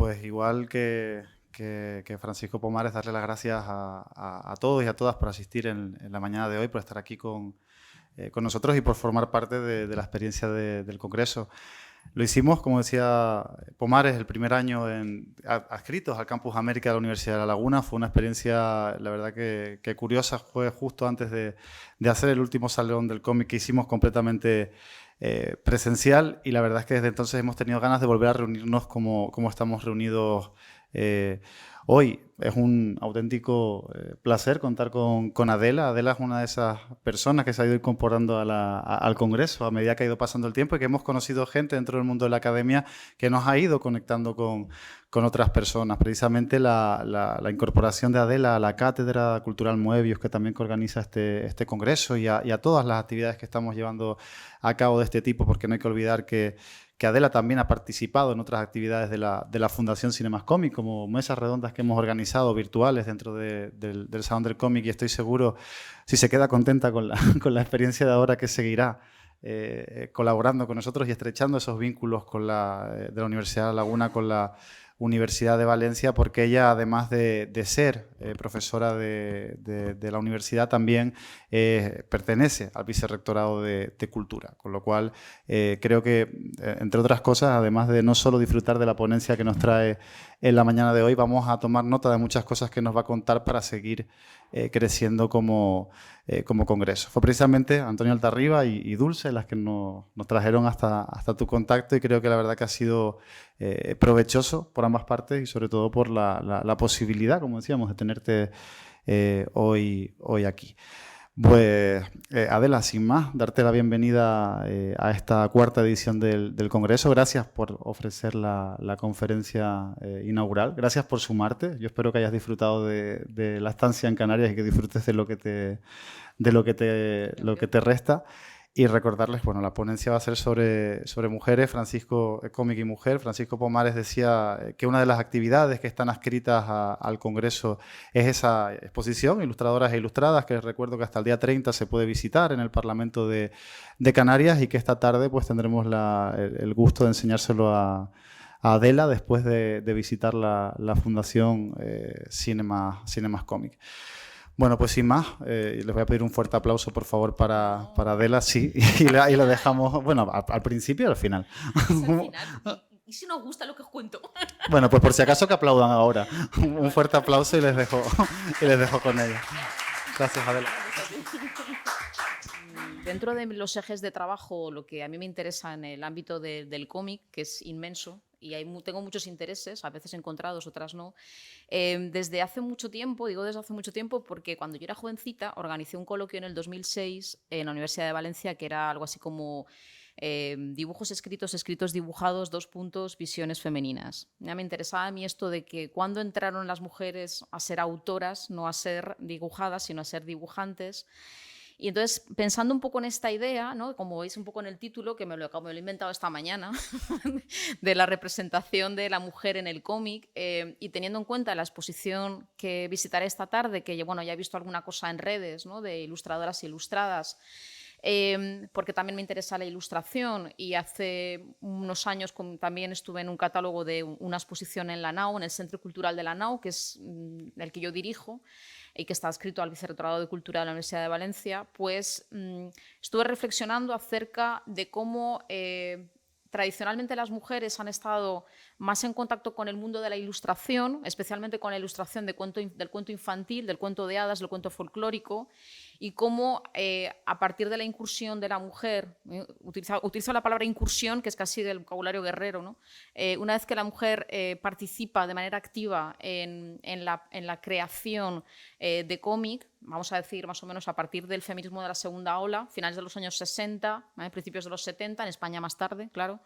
pues igual que Francisco Pomares, darle las gracias a todos y a todas por asistir en la mañana de hoy, por estar aquí con nosotros y por formar parte de la experiencia del Congreso. Lo hicimos, como decía Pomares, el primer año adscritos al Campus América de la Universidad de La Laguna. Fue una experiencia, la verdad, que curiosa. Fue justo antes de hacer el último salón del cómic que hicimos completamente presencial, y la verdad es que desde entonces hemos tenido ganas de volver a reunirnos como estamos reunidos hoy. Es un auténtico placer contar con Adela. Adela es una de esas personas que se ha ido incorporando al Congreso a medida que ha ido pasando el tiempo, y que hemos conocido gente dentro del mundo de la academia que nos ha ido conectando con otras personas. Precisamente la incorporación de Adela a la Cátedra Cultural Moebius, que también organiza este Congreso, y a todas las actividades que estamos llevando a cabo de este tipo, porque no hay que olvidar que Adela también ha participado en otras actividades de la Fundación Cinemascómic, como mesas redondas que hemos organizado virtuales dentro del Salón del Cómic, y estoy seguro, si se queda contenta con la experiencia de ahora, que seguirá colaborando con nosotros y estrechando esos vínculos de la Universidad de La Laguna con la Universidad de Valencia, porque ella, además de ser profesora de la universidad, también pertenece al Vicerrectorado de Cultura, con lo cual creo que, entre otras cosas, además de no solo disfrutar de la ponencia que nos trae en la mañana de hoy, vamos a tomar nota de muchas cosas que nos va a contar para seguir creciendo como congreso. Fue precisamente Antonio Altarriba y Dulce las que nos trajeron hasta tu contacto, y creo que la verdad que ha sido provechoso por ambas partes, y sobre todo por la posibilidad, como decíamos, de tenerte hoy aquí. Pues Adela, sin más, darte la bienvenida a esta cuarta edición del Congreso. Gracias por ofrecer la conferencia inaugural. Gracias por sumarte. Yo espero que hayas disfrutado de la estancia en Canarias y que disfrutes de lo que te resta. Y recordarles, bueno, la ponencia va a ser sobre mujeres, cómic y mujer. Francisco Pomares decía que una de las actividades que están adscritas al Congreso es esa exposición, Ilustradoras e Ilustradas, que les recuerdo que hasta el día 30 se puede visitar en el Parlamento de Canarias, y que esta tarde pues tendremos el gusto de enseñárselo a Adela después de visitar la Fundación Cinemascómic. Bueno, pues sin más, les voy a pedir un fuerte aplauso, por favor, para Adela, sí, y lo dejamos, bueno, al principio y al final. Al final. ¿Y si nos gusta lo que os cuento? Bueno, pues por si acaso que aplaudan ahora. Un fuerte aplauso y les dejo con ella. Gracias, Adela. Dentro de los ejes de trabajo, lo que a mí me interesa en el ámbito del cómic, que es inmenso, y tengo muchos intereses, a veces encontrados, otras no. Desde hace mucho tiempo, digo desde hace mucho tiempo, porque cuando yo era jovencita organicé un coloquio en el 2006 en la Universidad de Valencia, que era algo así como dibujos escritos dibujados, visiones femeninas. Ya me interesaba a mí esto de que cuando entraron las mujeres a ser autoras, no a ser dibujadas, sino a ser dibujantes. Y entonces, pensando un poco en esta idea, ¿no? Como veis un poco en el título, que me lo he inventado esta mañana, de la representación de la mujer en el cómic, y teniendo en cuenta la exposición que visitaré esta tarde, que bueno, ya he visto alguna cosa en redes, ¿no? De ilustradoras e ilustradas, porque también me interesa la ilustración, y hace unos años también estuve en un catálogo de una exposición en la NAO, en el Centro Cultural de la NAO, que es el que yo dirijo, y que está adscrito al Vicerrectorado de Cultura de la Universidad de Valencia, pues estuve reflexionando acerca de cómo tradicionalmente las mujeres han estado más en contacto con el mundo de la ilustración, especialmente con la ilustración del cuento infantil, del cuento de hadas, del cuento folclórico, y cómo a partir de la incursión de la mujer, utilizo la palabra incursión, que es casi del vocabulario guerrero, ¿no? Una vez que la mujer participa de manera activa en la creación de cómic, vamos a decir más o menos a partir del feminismo de la segunda ola, finales de los años 60, principios de los 70, en España más tarde, claro,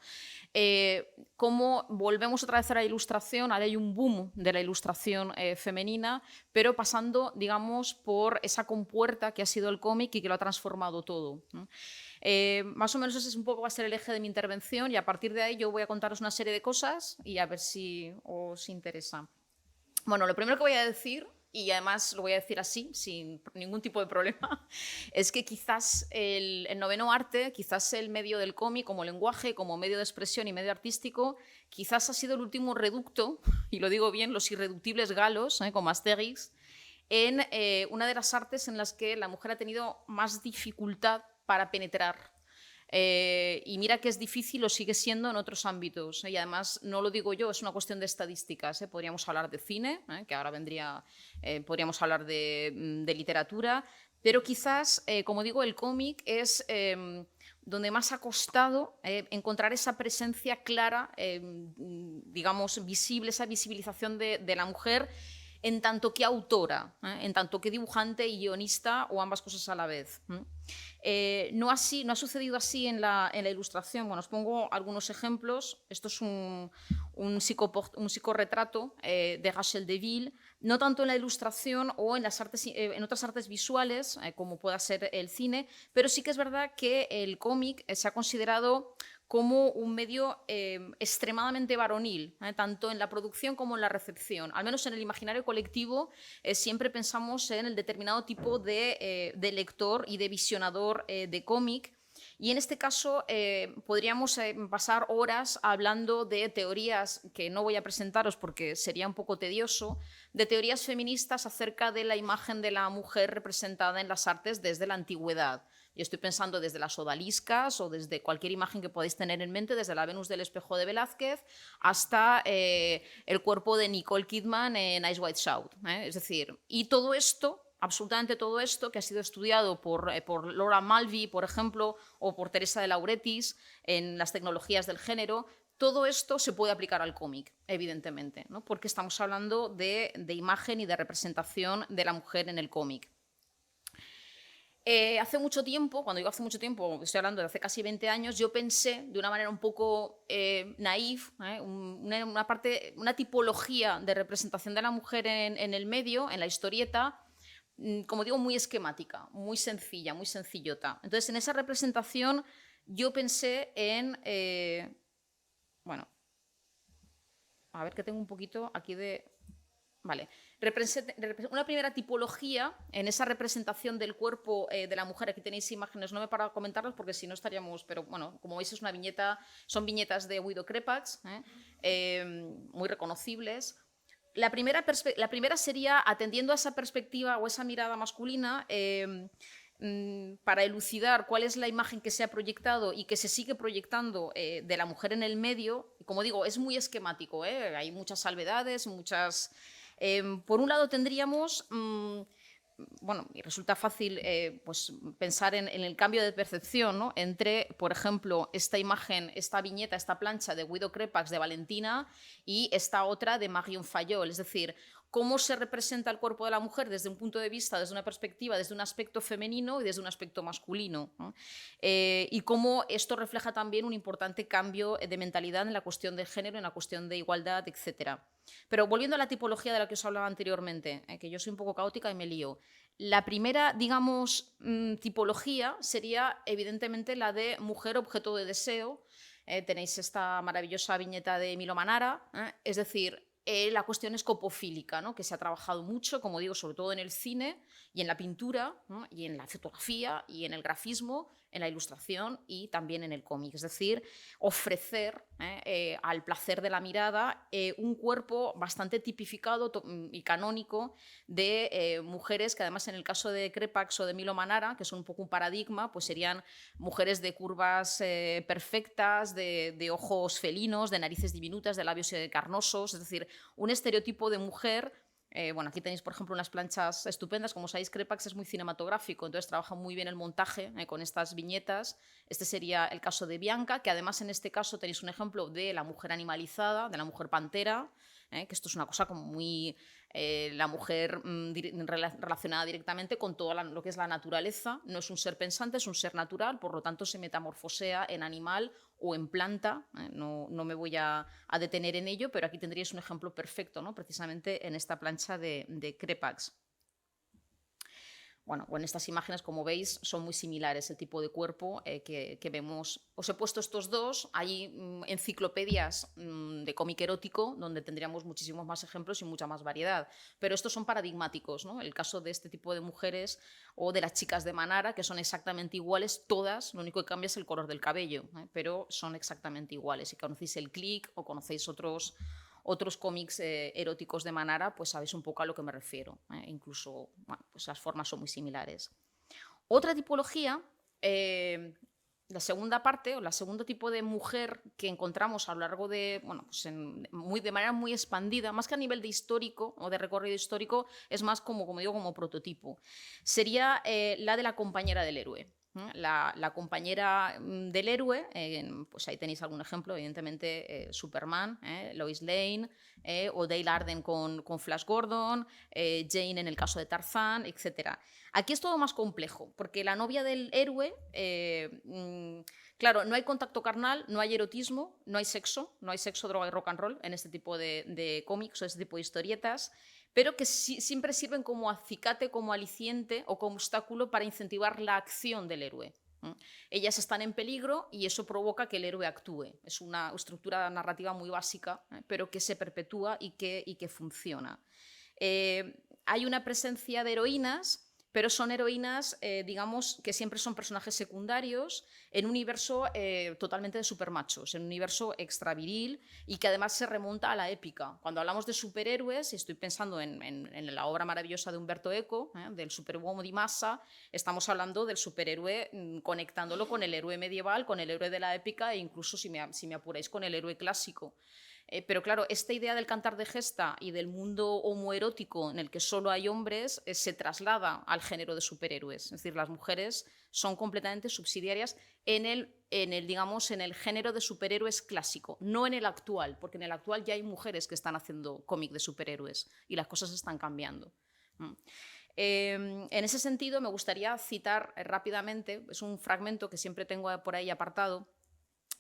cómo volvemos otra vez a la ilustración. Ahora hay un boom de la ilustración femenina, pero pasando, digamos, por esa compuerta que ha sido el cómic y que lo ha transformado todo, ¿no? Más o menos ese es un poco va a ser el eje de mi intervención, y a partir de ahí yo voy a contaros una serie de cosas y a ver si os interesa. Bueno, lo primero que voy a decir y además lo voy a decir así, sin ningún tipo de problema, es que quizás el noveno arte, quizás el medio del cómic como lenguaje, como medio de expresión y medio artístico, quizás ha sido el último reducto, y lo digo bien, los irreductibles galos, como Asterix, en una de las artes en las que la mujer ha tenido más dificultad para penetrar. Y mira que es difícil, lo sigue siendo en otros ámbitos. Y además, no lo digo yo, es una cuestión de estadísticas. Podríamos hablar de cine, que ahora vendría, podríamos hablar de literatura, pero quizás, como digo, el cómic es donde más ha costado encontrar esa presencia clara, digamos, visible, esa visibilización de la mujer en tanto que autora, en tanto que dibujante y guionista, o ambas cosas a la vez. No ha sucedido así en la ilustración. Bueno, os pongo algunos ejemplos. Esto es un psicorretrato de Rachel Deville, no tanto en la ilustración o en otras artes visuales, como pueda ser el cine, pero sí que es verdad que el cómic se ha considerado como un medio extremadamente varonil, tanto en la producción como en la recepción. Al menos en el imaginario colectivo siempre pensamos en el determinado tipo de lector y de visionador de cómic. Y en este caso podríamos pasar horas hablando de teorías que no voy a presentaros porque sería un poco tedioso, de teorías feministas acerca de la imagen de la mujer representada en las artes desde la antigüedad. Yo estoy pensando desde las odaliscas o desde cualquier imagen que podáis tener en mente, desde la Venus del espejo de Velázquez hasta el cuerpo de Nicole Kidman en Eyes Wide Shut. Es decir, y todo esto, absolutamente todo esto, que ha sido estudiado por Laura Mulvey, por ejemplo, o por Teresa de Lauretis en las tecnologías del género, todo esto se puede aplicar al cómic, evidentemente, ¿no? Porque estamos hablando de imagen y de representación de la mujer en el cómic. Hace mucho tiempo, cuando digo hace mucho tiempo, estoy hablando de hace casi 20 años, yo pensé de una manera un poco naif, una tipología de representación de la mujer en el medio, en la historieta, como digo, muy esquemática, muy sencilla, muy sencillota. Entonces, en esa representación yo pensé en, bueno, a ver que tengo un poquito aquí de... Vale. Una primera tipología en esa representación del cuerpo de la mujer. Aquí tenéis imágenes, no me paro a comentarlas porque si no estaríamos, pero bueno, como veis es una viñeta, son viñetas de Guido Crepax, muy reconocibles. La primera sería, atendiendo a esa perspectiva o esa mirada masculina, para elucidar cuál es la imagen que se ha proyectado y que se sigue proyectando de la mujer en el medio. Como digo, es muy esquemático, hay muchas salvedades, muchas... por un lado tendríamos, bueno, y resulta fácil pues pensar en el cambio de percepción, ¿no? Entre, por ejemplo, esta imagen, esta viñeta, esta plancha de Guido Crepax de Valentina y esta otra de Marion Fayol, es decir, cómo se representa el cuerpo de la mujer desde un punto de vista, desde una perspectiva, desde un aspecto femenino y desde un aspecto masculino, ¿no? Y cómo esto refleja también un importante cambio de mentalidad en la cuestión de género, en la cuestión de igualdad, etc. Pero volviendo a la tipología de la que os hablaba anteriormente, que yo soy un poco caótica y me lío. La primera, digamos, tipología sería evidentemente la de mujer objeto de deseo. Tenéis esta maravillosa viñeta de Milo Manara, es decir, la cuestión escopofílica, ¿no? Que se ha trabajado mucho, como digo, sobre todo en el cine y en la pintura, ¿no? Y en la fotografía y en el grafismo, en la ilustración y también en el cómic. Es decir, ofrecer al placer de la mirada un cuerpo bastante tipificado y canónico de mujeres que además en el caso de Crepax o de Milo Manara, que son un poco un paradigma, pues serían mujeres de curvas perfectas, de ojos felinos, de narices diminutas, de labios carnosos, es decir, un estereotipo de mujer. Bueno, aquí tenéis, por ejemplo, unas planchas estupendas. Como sabéis, Crepax es muy cinematográfico, entonces trabaja muy bien el montaje con estas viñetas. Este sería el caso de Bianca, que además en este caso tenéis un ejemplo de la mujer animalizada, de la mujer pantera, que esto es una cosa como muy... la mujer relacionada directamente con todo lo que es la naturaleza. No es un ser pensante, es un ser natural, por lo tanto se metamorfosea en animal o en planta. No me voy a detener en ello, pero aquí tendríais un ejemplo perfecto, ¿no? Precisamente en esta plancha de Crepax. bueno, en estas imágenes, como veis, son muy similares el tipo de cuerpo que vemos. Os he puesto estos dos. Hay enciclopedias de cómic erótico donde tendríamos muchísimos más ejemplos y mucha más variedad. Pero estos son paradigmáticos, ¿no? El caso de este tipo de mujeres o de las chicas de Manara, que son exactamente iguales todas, lo único que cambia es el color del cabello, pero son exactamente iguales. Si conocéis el Click o conocéis otros cómics eróticos de Manara, pues sabéis un poco a lo que me refiero. Incluso, bueno, pues las formas son muy similares. Otra tipología, la segunda parte, o la segundo tipo de mujer que encontramos a lo largo de, bueno, pues de manera muy expandida, más que a nivel de histórico o de recorrido histórico, es más como digo, como prototipo. Sería la de la compañera del héroe. La compañera del héroe, pues ahí tenéis algún ejemplo, evidentemente Superman, Lois Lane, o Dale Arden con Flash Gordon, Jane en el caso de Tarzán, etc. Aquí es todo más complejo, porque la novia del héroe, claro, no hay contacto carnal, no hay erotismo, no hay sexo, droga y rock and roll en este tipo de cómics o este tipo de historietas, pero que siempre sirven como acicate, como aliciente o como obstáculo para incentivar la acción del héroe. Ellas están en peligro y eso provoca que el héroe actúe. Es una estructura narrativa muy básica, pero que se perpetúa y que funciona. Hay una presencia de heroínas, pero son heroínas, digamos, que siempre son personajes secundarios en un universo totalmente de supermachos, en un universo extraviril y que además se remonta a la épica. Cuando hablamos de superhéroes, y estoy pensando en la obra maravillosa de Umberto Eco, del superuomo di massa, estamos hablando del superhéroe conectándolo con el héroe medieval, con el héroe de la épica e incluso, si me apuráis, con el héroe clásico. Pero claro, esta idea del cantar de gesta y del mundo homoerótico en el que solo hay hombres se traslada al género de superhéroes. Es decir, las mujeres son completamente subsidiarias en el género de superhéroes clásico, no en el actual, porque en el actual ya hay mujeres que están haciendo cómic de superhéroes y las cosas están cambiando. En ese sentido, me gustaría citar rápidamente, es un fragmento que siempre tengo por ahí apartado,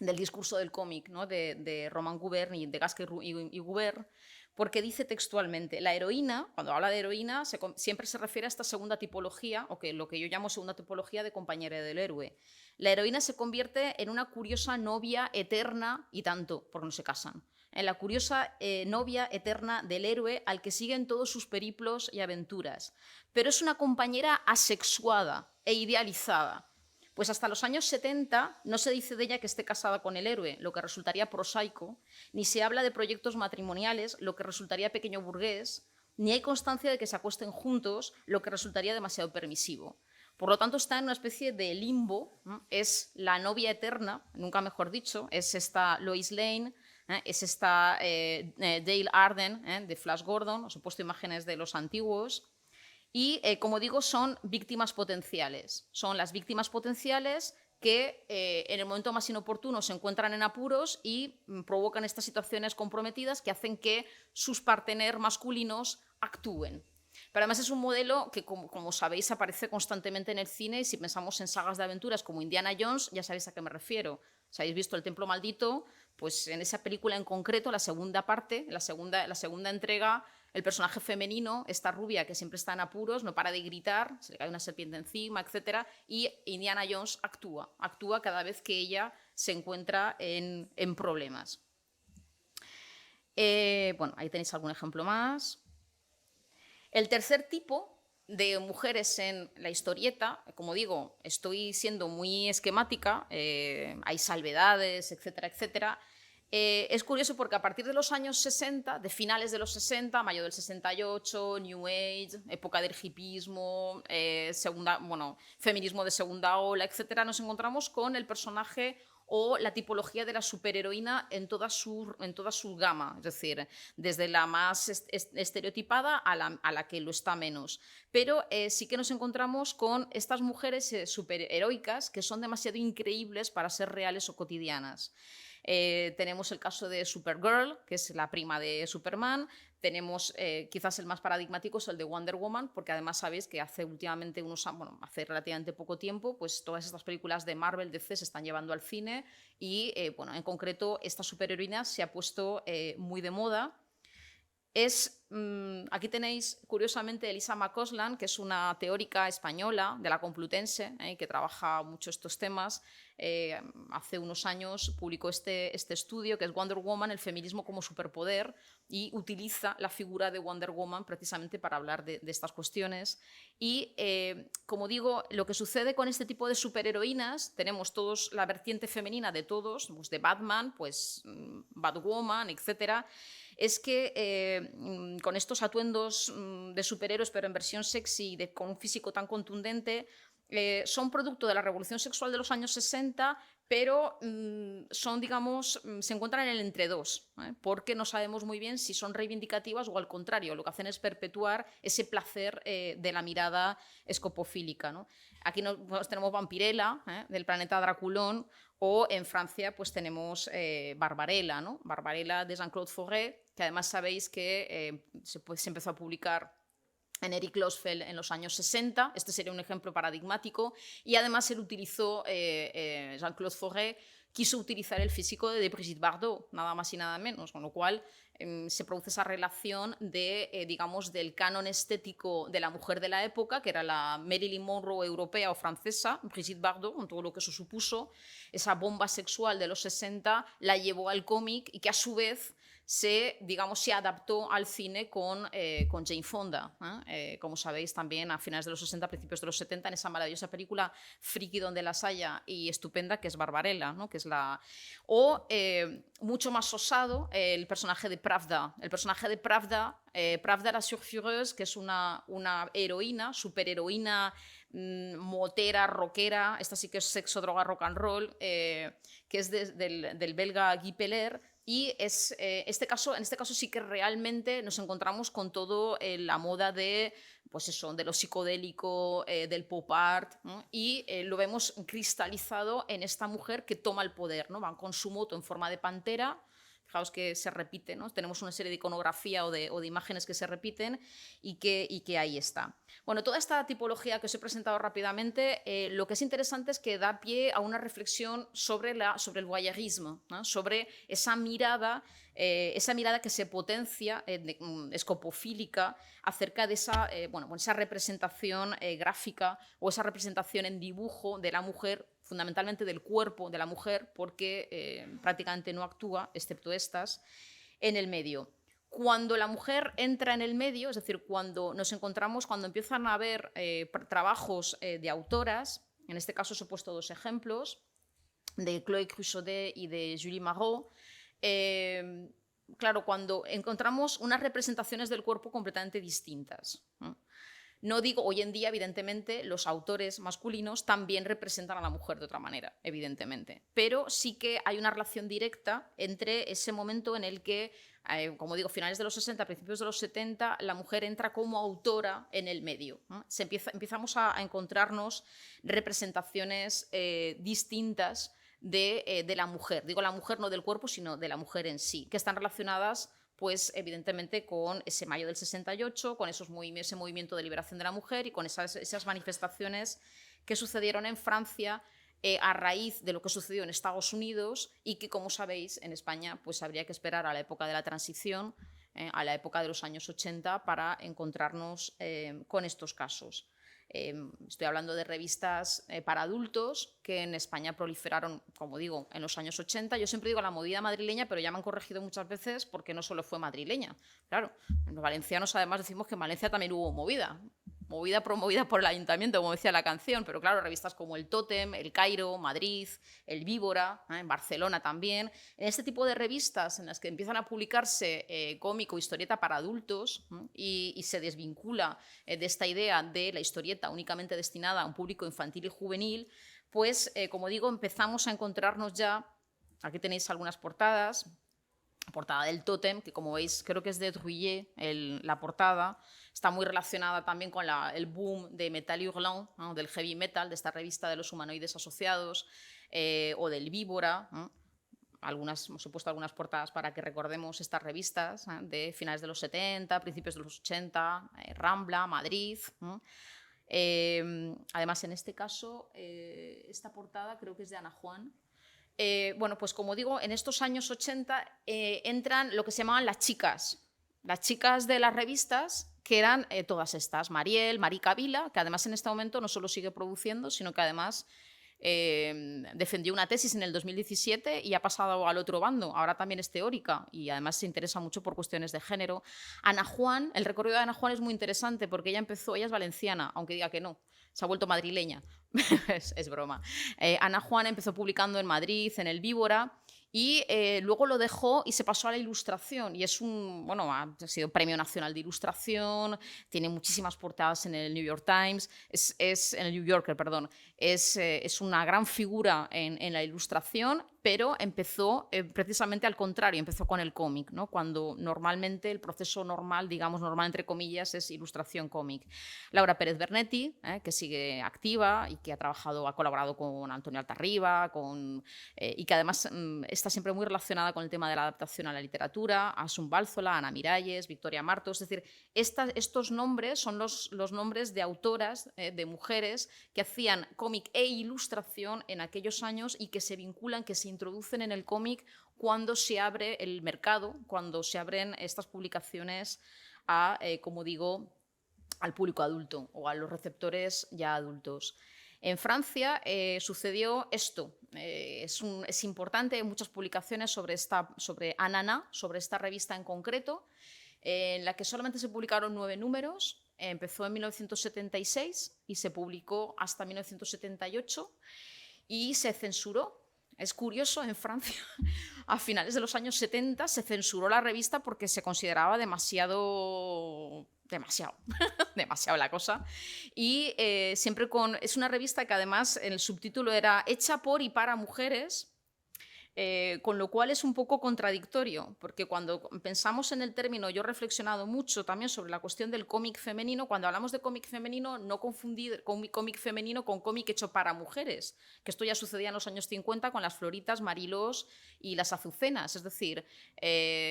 del discurso del cómic, ¿no? de Roman Gubern y de Gaskell y Gubern, porque dice textualmente, la heroína, cuando habla de heroína, siempre se refiere a esta segunda tipología, o que lo que yo llamo segunda tipología de compañera del héroe. La heroína se convierte en una curiosa novia eterna, y tanto, porque no se casan, en la curiosa novia eterna del héroe al que siguen todos sus periplos y aventuras. Pero es una compañera asexuada e idealizada. Pues hasta los años 70 no se dice de ella que esté casada con el héroe, lo que resultaría prosaico, ni se habla de proyectos matrimoniales, lo que resultaría pequeño burgués, ni hay constancia de que se acuesten juntos, lo que resultaría demasiado permisivo. Por lo tanto, está en una especie de limbo, ¿no? Es la novia eterna, nunca mejor dicho, es esta Lois Lane, es esta Dale Arden, de Flash Gordon, os he puesto imágenes de los antiguos. Y, como digo, son víctimas potenciales. Son las víctimas potenciales que en el momento más inoportuno se encuentran en apuros y provocan estas situaciones comprometidas que hacen que sus partener masculinos actúen. Pero además es un modelo que, como sabéis, aparece constantemente en el cine y si pensamos en sagas de aventuras como Indiana Jones, ya sabéis a qué me refiero. Si habéis visto El Templo Maldito, pues en esa película en concreto, la segunda parte, la segunda entrega, el personaje femenino, esta rubia que siempre está en apuros, no para de gritar, se le cae una serpiente encima, etc. Y Indiana Jones actúa cada vez que ella se encuentra en problemas. Bueno, ahí tenéis algún ejemplo más. El tercer tipo de mujeres en la historieta, como digo, estoy siendo muy esquemática, hay salvedades, etcétera, etcétera. Es curioso porque a partir de los años 60, de finales de los 60, mayo del 68, New Age, época del hipismo, feminismo de segunda ola, etcétera, nos encontramos con el personaje o la tipología de la superheroína en toda su gama, es decir, desde la más estereotipada a la que lo está menos. Pero sí que nos encontramos con estas mujeres superheroicas que son demasiado increíbles para ser reales o cotidianas. Tenemos el caso de Supergirl, que es la prima de Superman. Tenemos quizás el más paradigmático es el de Wonder Woman, porque además sabéis que hace relativamente poco tiempo, pues todas estas películas de Marvel, DC se están llevando al cine y en concreto esta superheroína se ha puesto muy de moda. Es aquí tenéis, curiosamente, Elisa McCausland, que es una teórica española de la Complutense, que trabaja mucho estos temas. Hace unos años publicó este estudio, que es Wonder Woman, el feminismo como superpoder, y utiliza la figura de Wonder Woman precisamente para hablar de estas cuestiones. Y, como digo, lo que sucede con este tipo de superheroínas, tenemos todos la vertiente femenina de todos, pues de Batman, pues Batwoman, etcétera, es que con estos atuendos de superhéroes, pero en versión sexy, con un físico tan contundente, son producto de la revolución sexual de los años 60, pero son, digamos, se encuentran en el entre dos, porque no sabemos muy bien si son reivindicativas o al contrario, lo que hacen es perpetuar ese placer de la mirada escopofílica, ¿no? Aquí pues, tenemos Vampirella, del planeta Draculón, o en Francia pues tenemos Barbarella, ¿no? Barbarella de Jean-Claude Fauré, que además sabéis que se empezó a publicar en Eric Losfeld en los años 60, este sería un ejemplo paradigmático, y además él utilizó, Jean-Claude Fauré quiso utilizar el físico de Brigitte Bardot, nada más y nada menos, con lo cual se produce esa relación de, digamos, del canon estético de la mujer de la época, que era la Marilyn Monroe europea o francesa, Brigitte Bardot, con todo lo que eso supuso, esa bomba sexual de los 60 la llevó al cómic y que a su vez digamos, se adaptó al cine con Jane Fonda, como sabéis también a finales de los 60, principios de los 70, en esa maravillosa película Friki donde las haya y estupenda que es Barbarella, ¿no? Que es o mucho más osado el personaje de Pravda. El personaje de Pravda, Pravda la Surfureuse, que es una heroína, superheroína, motera, rockera, esta sí que es sexo, droga, rock and roll, que es del belga Guy Peller. Y en este caso sí que realmente nos encontramos con todo la moda de, pues eso, de lo psicodélico, del pop art, ¿no? Y lo vemos cristalizado en esta mujer que toma el poder, ¿no? Van con su moto en forma de pantera. Fijaos que se repite, ¿no? Tenemos una serie de iconografía o de imágenes que se repiten y que ahí está. Bueno, toda esta tipología que os he presentado rápidamente, lo que es interesante es que da pie a una reflexión sobre el voyeurismo, ¿no? Sobre esa mirada que se potencia, escopofílica, acerca de esa representación gráfica o esa representación en dibujo de la mujer, fundamentalmente del cuerpo de la mujer, porque prácticamente no actúa, excepto estas, en el medio. Cuando la mujer entra en el medio, es decir, cuando empiezan a haber trabajos de autoras, en este caso os he puesto dos ejemplos, de Chloé Cruchaudet y de Julie Marot, claro, cuando encontramos unas representaciones del cuerpo completamente distintas, ¿no? No digo, hoy en día, evidentemente, los autores masculinos también representan a la mujer de otra manera, evidentemente, pero sí que hay una relación directa entre ese momento en el que, como digo, finales de los 60, principios de los 70, la mujer entra como autora en el medio, ¿no? Empezamos a encontrarnos representaciones distintas de la mujer. Digo la mujer no del cuerpo, sino de la mujer en sí, que están relacionadas pues evidentemente con ese mayo del 68, con ese movimiento de liberación de la mujer y con esas manifestaciones que sucedieron en Francia a raíz de lo que sucedió en Estados Unidos y que, como sabéis, en España pues habría que esperar a la época de la transición, a la época de los años 80, para encontrarnos con estos casos. Estoy hablando de revistas para adultos que en España proliferaron, como digo, en los años 80. Yo siempre digo la movida madrileña, pero ya me han corregido muchas veces porque no solo fue madrileña. Claro, los valencianos además decimos que en Valencia también hubo movida promovida por el ayuntamiento, como decía la canción, pero claro, revistas como El Tótem, El Cairo, Madrid, El Víbora, en Barcelona también. En este tipo de revistas en las que empiezan a publicarse cómic o historieta para adultos y se desvincula de esta idea de la historieta únicamente destinada a un público infantil y juvenil, pues, como digo, empezamos a encontrarnos ya, aquí tenéis algunas portadas, portada del Tótem, que como veis creo que es de Druillet, la portada, está muy relacionada también con el boom de Metal Hurlant, ¿no? Del heavy metal, de esta revista de los humanoides asociados, o del Víbora, ¿no? Os he puesto algunas portadas para que recordemos estas revistas de finales de los 70, principios de los 80, Rambla, Madrid, ¿no? Además, en este caso, esta portada creo que es de Ana Juan. Bueno, pues como digo, en estos años 80 entran lo que se llamaban las chicas las chicas de las revistas, que eran todas estas, Mariel, Marica Vila, que además en este momento no solo sigue produciendo, sino que además defendió una tesis en el 2017 y ha pasado al otro bando, ahora también es teórica y además se interesa mucho por cuestiones de género. Ana Juan, el recorrido de Ana Juan es muy interesante porque ella es valenciana, aunque diga que no, se ha vuelto madrileña, es broma. Ana Juan empezó publicando en Madrid, en el Víbora, y luego lo dejó y se pasó a la ilustración y ha sido Premio Nacional de Ilustración, tiene muchísimas portadas en el New York Times, en el New Yorker, perdón, es una gran figura en la ilustración, pero empezó precisamente al contrario, empezó con el cómic, ¿no? Cuando normalmente el proceso normal, digamos normal entre comillas, es ilustración cómic. Laura Pérez Bernetti, que sigue activa y que ha colaborado con Antonio Altarriba, y que además está siempre muy relacionada con el tema de la adaptación a la literatura, Asun Bálzola, Ana Miralles, Victoria Martos, es decir, estos nombres son los nombres de autoras, de mujeres que hacían cómic e ilustración en aquellos años y que se vinculan, que se introducen en el cómic cuando se abre el mercado, cuando se abren estas publicaciones como digo, al público adulto o a los receptores ya adultos. En Francia sucedió esto. Es importante, hay muchas publicaciones sobre Ananá, sobre esta revista en concreto, en la que solamente se publicaron 9 números. Empezó en 1976 y se publicó hasta 1978 y se censuró. Es curioso, en Francia, a finales de los años 70 se censuró la revista porque se consideraba demasiado la cosa. Y siempre es una revista que además en el subtítulo era hecha por y para mujeres, con lo cual es un poco contradictorio, porque cuando pensamos en el término, yo he reflexionado mucho también sobre la cuestión del cómic femenino. Cuando hablamos de cómic femenino, no confundir cómic femenino con cómic hecho para mujeres, que esto ya sucedía en los años 50 con las Floritas, Marilós y las Azucenas. Es decir,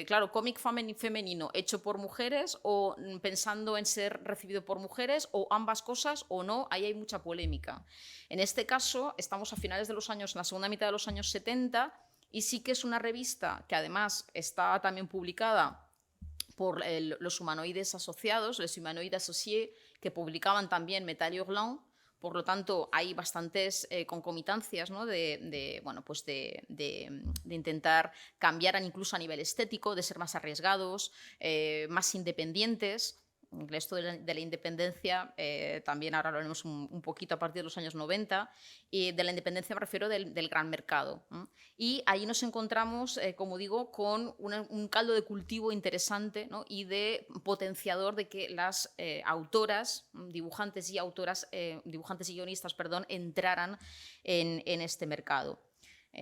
claro, cómic femenino hecho por mujeres o pensando en ser recibido por mujeres o ambas cosas o no, ahí hay mucha polémica. En este caso, estamos a finales de los años, en la segunda mitad de los años 70, y sí que es una revista que además está también publicada por los humanoides asociados, les humanoides associés, que publicaban también Metal Hurlant. Por lo tanto, hay bastantes concomitancias, ¿no? de intentar cambiar incluso a nivel estético, de ser más arriesgados, más independientes. Esto de la independencia, también ahora lo haremos un poquito a partir de los años 90, y de la independencia me refiero del gran mercado. Y ahí nos encontramos, como digo, con un caldo de cultivo interesante, ¿no? Y de potenciador de que las autoras, dibujantes y guionistas, entraran en este mercado.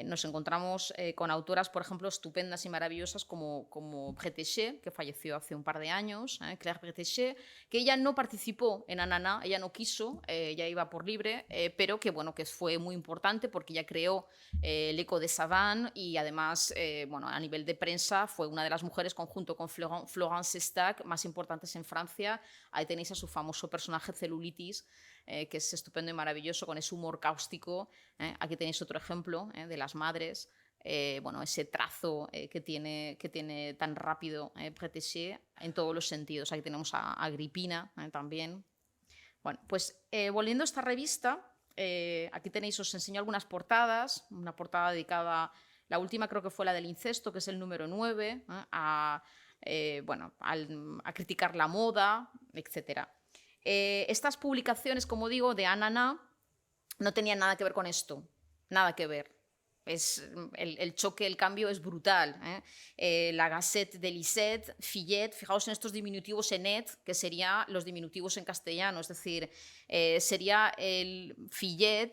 Nos encontramos con autoras, por ejemplo, estupendas y maravillosas como Bretéché, que falleció hace un par de años, Claire Bretéché, que ella no participó en Ananá, ella no quiso, ella iba por libre, pero que fue muy importante porque ella creó el Eco de Savane y además, a nivel de prensa, fue una de las mujeres, conjunto con Florence Stack, más importantes en Francia. Ahí tenéis a su famoso personaje Celulitis, que es estupendo y maravilloso, con ese humor cáustico. Aquí tenéis otro ejemplo de las madres. Ese trazo que tiene tan rápido Bretéché en todos los sentidos. Aquí tenemos a Agripina también. Bueno, pues volviendo a esta revista, aquí tenéis, os enseño algunas portadas. Una portada dedicada, la última creo que fue la del incesto, que es el número 9, a criticar la moda, etcétera. Estas publicaciones, como digo, de Ananá, no tenían nada que ver con esto, nada que ver. El choque, el cambio es brutal. La Gazette de Lisette, Fillet, fijaos en estos diminutivos enet, que serían los diminutivos en castellano, es decir, sería el Fillet,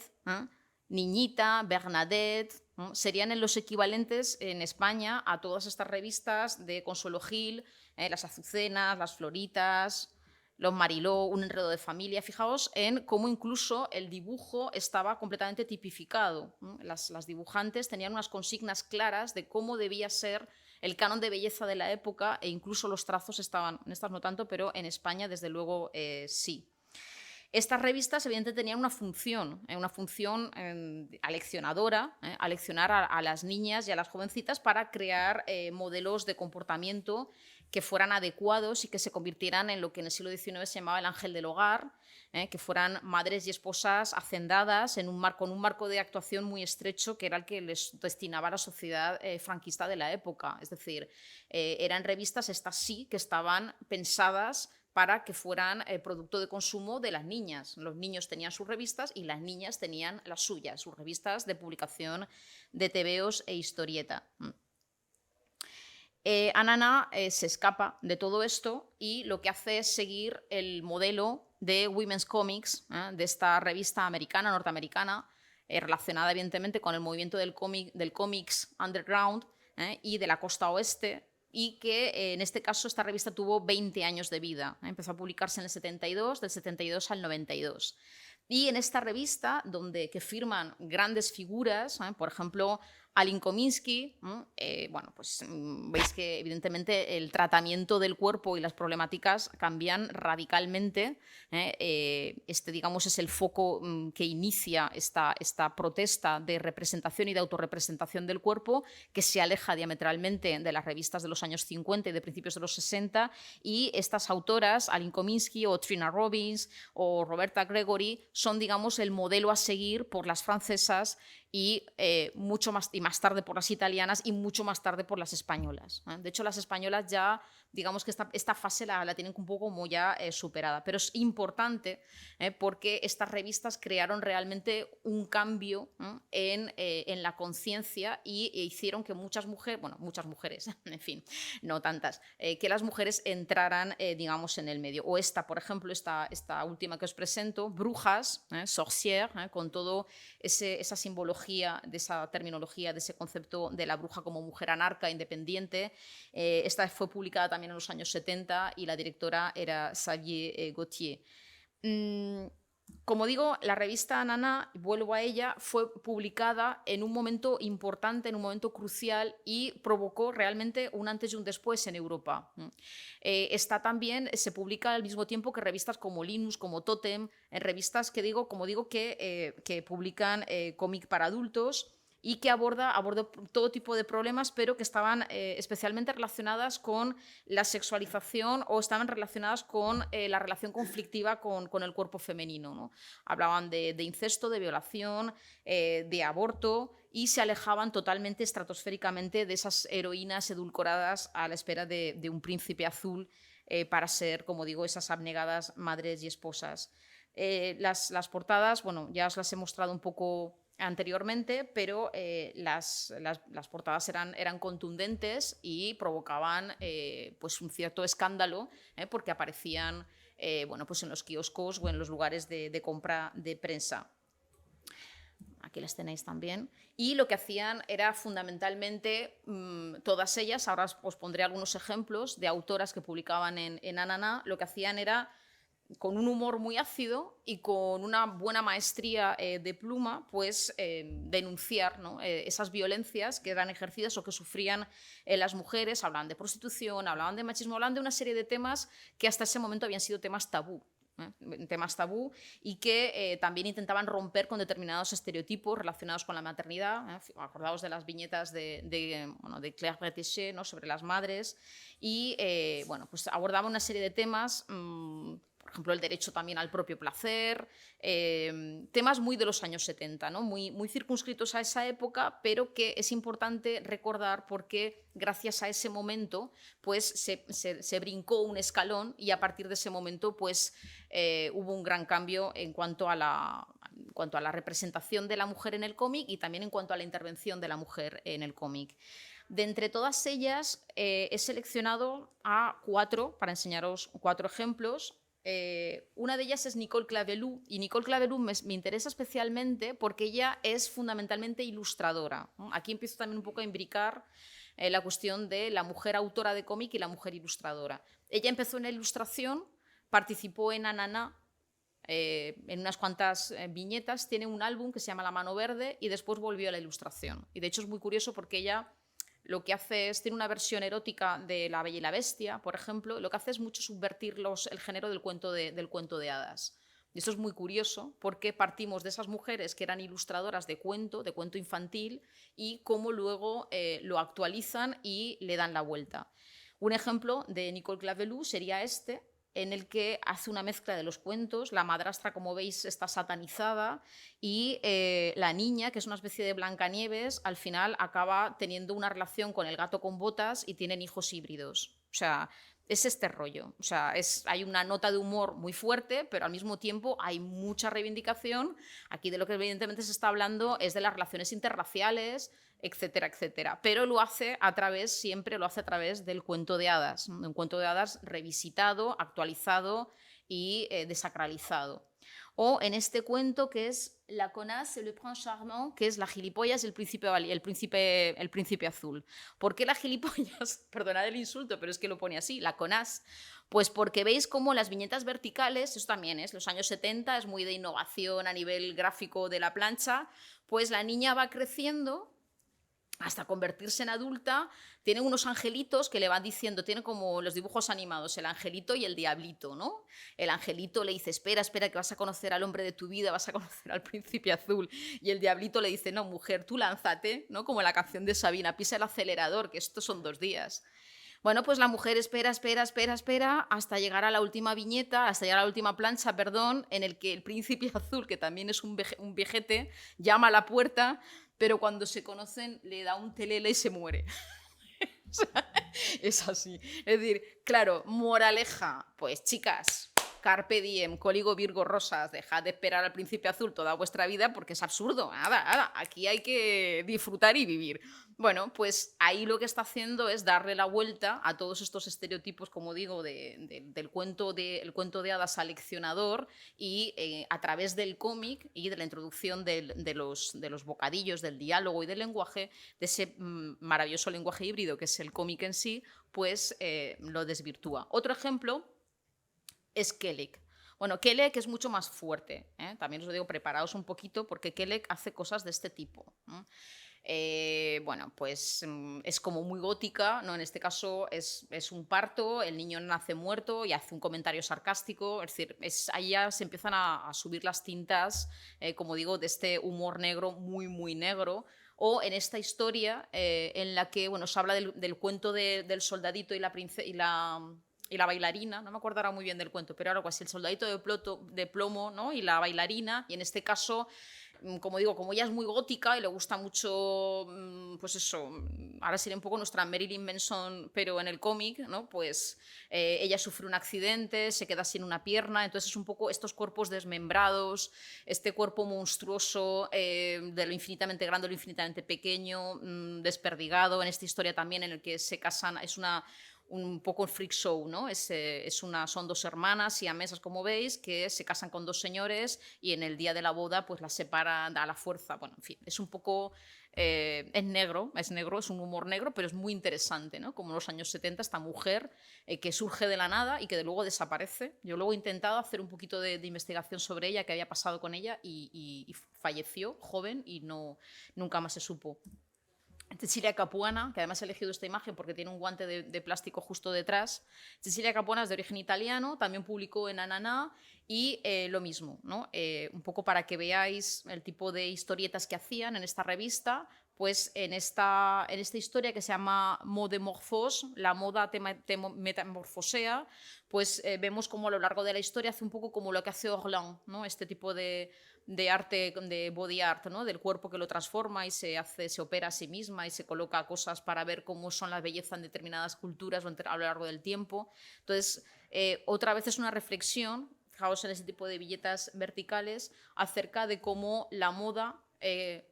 Niñita, Bernadette, serían los equivalentes en España a todas estas revistas de Consuelo Gil, las Azucenas, las Floritas, los Mariló, Un enredo de familia. Fijaos en cómo incluso el dibujo estaba completamente tipificado. Las dibujantes tenían unas consignas claras de cómo debía ser el canon de belleza de la época, e incluso los trazos estaban, en estas no tanto, pero en España desde luego sí. Estas revistas evidentemente tenían una función aleccionadora, aleccionar a las niñas y a las jovencitas para crear modelos de comportamiento que fueran adecuados y que se convirtieran en lo que en el siglo XIX se llamaba el ángel del hogar, que fueran madres y esposas hacendadas con un marco de actuación muy estrecho, que era el que les destinaba a la sociedad franquista de la época. Es decir, eran revistas, estas sí, que estaban pensadas para que fueran producto de consumo de las niñas. Los niños tenían sus revistas y las niñas tenían las suyas, sus revistas de publicación de tebeos e historieta. Anana se escapa de todo esto y lo que hace es seguir el modelo de Women's Comics, de esta revista americana, norteamericana, relacionada evidentemente con el movimiento del cómics underground y de la costa oeste, y que en este caso esta revista tuvo 20 años de vida. Empezó a publicarse en el 72, del 72 al 92. Y en esta revista, que firman grandes figuras, por ejemplo, Aline Kominsky, bueno, pues veis que evidentemente el tratamiento del cuerpo y las problemáticas cambian radicalmente. Digamos, es el foco que inicia esta protesta de representación y de autorrepresentación del cuerpo, que se aleja diametralmente de las revistas de los años 50 y de principios de los 60, y estas autoras, Aline Kominsky o Trina Robbins o Roberta Gregory, son, digamos, el modelo a seguir por las francesas y más tarde por las italianas y mucho más tarde por las españolas. De hecho, las españolas ya, digamos que esta fase la tienen un poco como ya superada, pero es importante porque estas revistas crearon realmente un cambio en la conciencia e hicieron que muchas mujeres, en fin, no tantas, que las mujeres entraran, digamos, en el medio. O por ejemplo, esta última que os presento, Brujas, sorcière, con todo esa simbología, de esa terminología, de ese concepto de la bruja como mujer anarca, independiente. Esta fue publicada también en los años 70 y la directora era Xavier Gauthier. Como digo, la revista Nana, vuelvo a ella, fue publicada en un momento importante, en un momento crucial, y provocó realmente un antes y un después en Europa. Esta también se publica al mismo tiempo que revistas como Linus, como Totem, revistas que publican cómic para adultos, y que aborda todo tipo de problemas, pero que estaban especialmente relacionadas con la sexualización o estaban relacionadas con la relación conflictiva con el cuerpo femenino, ¿no? Hablaban de incesto, de violación, de aborto, y se alejaban totalmente, estratosféricamente, de esas heroínas edulcoradas a la espera de un príncipe azul para ser, como digo, esas abnegadas madres y esposas. Las portadas, bueno, ya os las he mostrado un poco anteriormente, pero las portadas eran contundentes y provocaban pues un cierto escándalo, porque aparecían pues en los kioscos o en los lugares de compra de prensa. Aquí las tenéis también. Y lo que hacían era fundamentalmente, todas ellas, ahora os pondré algunos ejemplos de autoras que publicaban en Ananá, lo que hacían era, con un humor muy ácido y con una buena maestría de pluma, pues denunciar, ¿no? Esas violencias que eran ejercidas o que sufrían las mujeres. Hablaban de prostitución, hablaban de machismo, hablaban de una serie de temas que hasta ese momento habían sido temas tabú. Y que también intentaban romper con determinados estereotipos relacionados con la maternidad. Acordaos de las viñetas de Claire Bretéché, ¿no? Sobre las madres, y pues abordaban una serie de temas, por ejemplo, el derecho también al propio placer, temas muy de los años 70, ¿no? muy circunscritos a esa época, pero que es importante recordar porque gracias a ese momento pues, se brincó un escalón, y a partir de ese momento pues, hubo un gran cambio en cuanto a la representación de la mujer en el cómic y también en cuanto a la intervención de la mujer en el cómic. De entre todas ellas he seleccionado a 4 para enseñaros 4 ejemplos. Una de ellas es Nicole Clavelou, y Nicole Clavelou me interesa especialmente porque ella es fundamentalmente ilustradora, ¿no? Aquí empiezo también un poco a imbricar la cuestión de la mujer autora de cómic y la mujer ilustradora. Ella empezó en la ilustración, participó en Ananá en unas cuantas viñetas, tiene un álbum que se llama La mano verde, y después volvió a la ilustración. Y de hecho es muy curioso porque ella lo que hace es, tiene una versión erótica de La Bella y la Bestia, por ejemplo, lo que hace es mucho subvertir el género del cuento de hadas. Y esto es muy curioso porque partimos de esas mujeres que eran ilustradoras de cuento infantil, y cómo luego lo actualizan y le dan la vuelta. Un ejemplo de Nicole Clavelou sería este, en el que hace una mezcla de los cuentos. La madrastra, como veis, está satanizada y la niña, que es una especie de Blancanieves, al final acaba teniendo una relación con el gato con botas y tienen hijos híbridos. O sea, es este rollo. O sea, hay una nota de humor muy fuerte, pero al mismo tiempo hay mucha reivindicación. Aquí de lo que evidentemente se está hablando es de las relaciones interraciales, etcétera, etcétera. Pero siempre lo hace a través del cuento de hadas, ¿no? Un cuento de hadas revisitado, actualizado y desacralizado. O en este cuento que es La connasse et le prince charmant, que es la gilipollas y el príncipe azul. ¿Por qué la gilipollas? Perdonad el insulto, pero es que lo pone así, la connasse. Pues porque veis cómo las viñetas verticales, eso también es, los años 70, es muy de innovación a nivel gráfico de la plancha, pues la niña va creciendo hasta convertirse en adulta, tiene unos angelitos que le van diciendo, tiene como los dibujos animados, el angelito y el diablito, ¿no? El angelito le dice, espera, que vas a conocer al hombre de tu vida, vas a conocer al príncipe azul. Y el diablito le dice, no, mujer, tú lánzate, ¿no? Como la canción de Sabina, pisa el acelerador, que estos son 2 días. Bueno, pues la mujer espera hasta llegar a la última viñeta, hasta llegar a la última plancha, perdón, en el que el príncipe azul, que también es un vejete, llama a la puerta, pero cuando se conocen le da un telele y se muere. O sea, es así. Es decir, claro, moraleja, pues chicas, carpe diem, cóligo virgo rosas, dejad de esperar al príncipe azul toda vuestra vida porque es absurdo. Nada, aquí hay que disfrutar y vivir. Bueno, pues ahí lo que está haciendo es darle la vuelta a todos estos estereotipos, como digo, del cuento de hadas aleccionador y a través del cómic y de la introducción de los bocadillos, del diálogo y del lenguaje, de ese maravilloso lenguaje híbrido que es el cómic en sí, pues lo desvirtúa. Otro ejemplo es Kelek. Bueno, Kelek es mucho más fuerte, ¿eh? También os lo digo, preparaos un poquito porque Kelek hace cosas de este tipo, ¿no? Bueno, pues es como muy gótica, ¿no? En este caso es un parto, el niño nace muerto y hace un comentario sarcástico, es decir, ahí ya se empiezan a subir las tintas, como digo, de este humor negro muy, muy negro. O en esta historia en la que bueno, se habla del cuento del soldadito y la bailarina, no me acuerdo ahora muy bien del cuento, pero algo así, el soldadito de plomo, ¿no? Y la bailarina, y en este caso, como digo, como ella es muy gótica y le gusta mucho, pues eso, ahora sería un poco nuestra Marilyn Manson, pero en el cómic, ¿no? Pues ella sufre un accidente, se queda sin una pierna, entonces es un poco estos cuerpos desmembrados, este cuerpo monstruoso de lo infinitamente grande, lo infinitamente pequeño, desperdigado, en esta historia también en el que se casan, es un poco freak show, ¿no? Son 2 hermanas siamesas, como veis, que se casan con 2 señores y en el día de la boda pues las separan a la fuerza. Bueno, en fin, es un poco... es negro, es un humor negro, pero es muy interesante, ¿no? Como en los años 70, esta mujer que surge de la nada y que de luego desaparece. Yo luego he intentado hacer un poquito de investigación sobre ella, qué había pasado con ella, y falleció joven y nunca más se supo. Cecilia Capuana, que además he elegido esta imagen porque tiene un guante de plástico justo detrás. Cecilia Capuana es de origen italiano, también publicó en Ananá y lo mismo, ¿no? Un poco para que veáis el tipo de historietas que hacían en esta revista, pues en esta historia que se llama Modemorphose, la moda metamorfosea, pues vemos como a lo largo de la historia hace un poco como lo que hace Orlan, ¿no? Este tipo de arte, de body art, ¿no? Del cuerpo que lo transforma y se opera a sí misma y se coloca cosas para ver cómo son la belleza en determinadas culturas a lo largo del tiempo. Entonces, otra vez es una reflexión, fijaos en ese tipo de billetas verticales, acerca de cómo la moda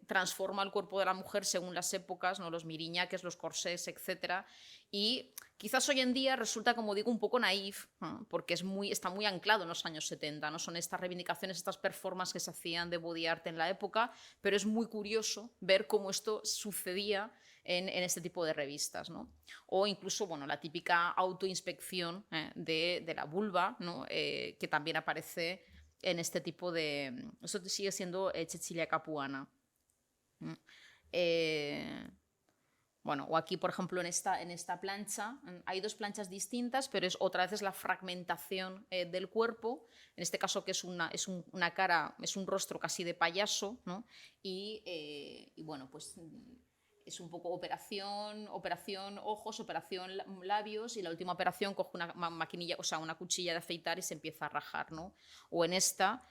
transforma el cuerpo de la mujer según las épocas, ¿no? Los miriñaques, los corsés, etc. Y quizás hoy en día resulta, como digo, un poco naif, ¿no? Porque está muy anclado en los años 70, ¿no? Son estas reivindicaciones, estas performances que se hacían de body art en la época, pero es muy curioso ver cómo esto sucedía en este tipo de revistas, ¿no? O incluso, bueno, la típica autoinspección de la vulva, ¿no? Que también aparece en este tipo de... Eso sigue siendo Cecilia Capuana. Bueno, o aquí, por ejemplo, en esta plancha, hay 2 planchas distintas, pero otra vez es la fragmentación del cuerpo, en este caso que es una cara, es un rostro casi de payaso, ¿no? Y bueno, pues es un poco operación ojos, operación labios, y la última operación coge una maquinilla, o sea, una cuchilla de afeitar y se empieza a rajar, ¿no? O en esta,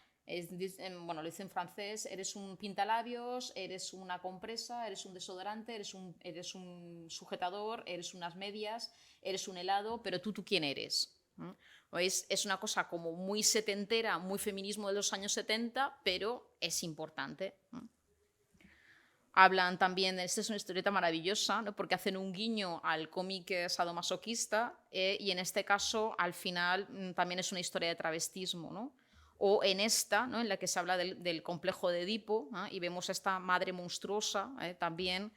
bueno, lo dice en francés, eres un pintalabios, eres una compresa, eres un desodorante, eres un sujetador, eres unas medias, eres un helado, pero tú quién eres. Es una cosa como muy setentera, muy feminismo de los años 70, pero es importante. Hablan también, esta es una historieta maravillosa, ¿no? Porque hacen un guiño al cómic sadomasoquista, y en este caso al final también es una historia de travestismo, ¿no? O en esta, ¿no? En la que se habla del complejo de Edipo, ¿no? Y vemos a esta madre monstruosa también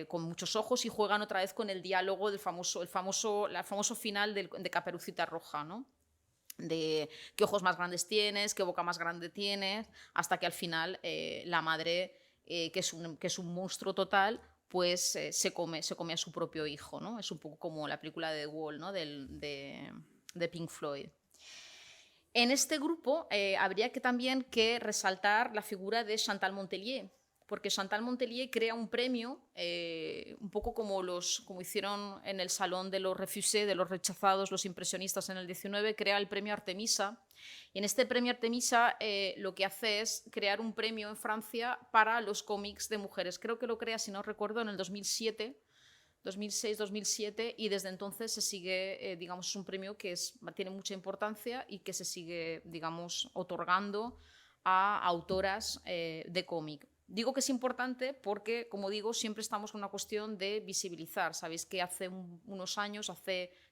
con muchos ojos, y juegan otra vez con el diálogo del famoso final de Caperucita Roja, ¿no? De qué ojos más grandes tienes, qué boca más grande tienes, hasta que al final la madre, que es un monstruo total, pues se come a su propio hijo, ¿no? Es un poco como la película de The Wall, ¿no? de Pink Floyd. En este grupo habría también que resaltar la figura de Chantal Montelier, porque Chantal Montelier crea un premio, un poco como hicieron en el Salón de los Refusés, de los rechazados, los impresionistas en el 19, crea el premio Artemisa. Y en este premio Artemisa lo que hace es crear un premio en Francia para los cómics de mujeres. Creo que lo crea, si no recuerdo, en el 2007. 2006-2007, y desde entonces se sigue, digamos, es un premio que tiene mucha importancia y que se sigue, digamos, otorgando a autoras de cómic. Digo que es importante porque, como digo, siempre estamos con una cuestión de visibilizar. Sabéis que hace unos años,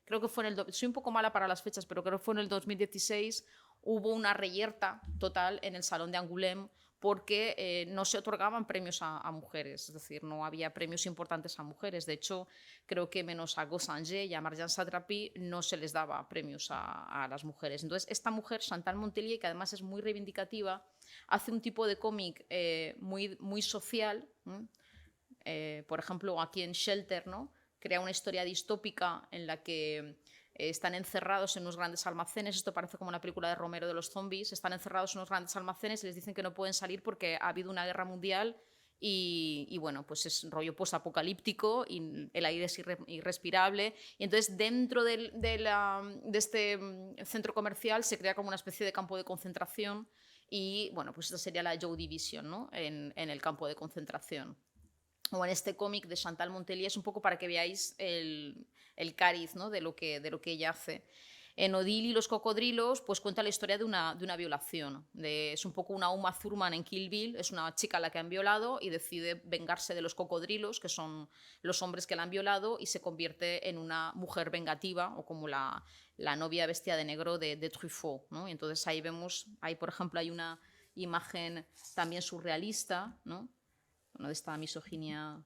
creo que fue soy un poco mala para las fechas, pero creo que fue en el 2016, hubo una reyerta total en el Salón de Angoulême porque no se otorgaban premios a mujeres, es decir, no había premios importantes a mujeres. De hecho, creo que menos a Gossanger y a Marjane Satrapi no se les daba premios a las mujeres. Entonces, esta mujer, Chantal Montelier, que además es muy reivindicativa, hace un tipo de cómic muy social. Por ejemplo, aquí en Shelter, ¿no? Crea una historia distópica en la que están encerrados en unos grandes almacenes. Esto parece como una película de Romero de los zombies. Están encerrados en unos grandes almacenes y les dicen que no pueden salir porque ha habido una guerra mundial y bueno, pues es rollo post-apocalíptico y el aire es irrespirable. Y entonces dentro de este centro comercial se crea como una especie de campo de concentración y bueno, pues esta sería la Joy Division, ¿no? en el campo de concentración. O en este cómic de Chantal Montelier, es un poco para que veáis el cariz, ¿no? de lo que ella hace. En Odile y los cocodrilos, pues cuenta la historia de una violación. Es un poco una Uma Thurman en Kill Bill, es una chica a la que han violado y decide vengarse de los cocodrilos, que son los hombres que la han violado, y se convierte en una mujer vengativa, o como la novia bestia de negro de Truffaut, ¿no? Y entonces ahí vemos, por ejemplo, hay una imagen también surrealista, ¿no? De esta misoginia.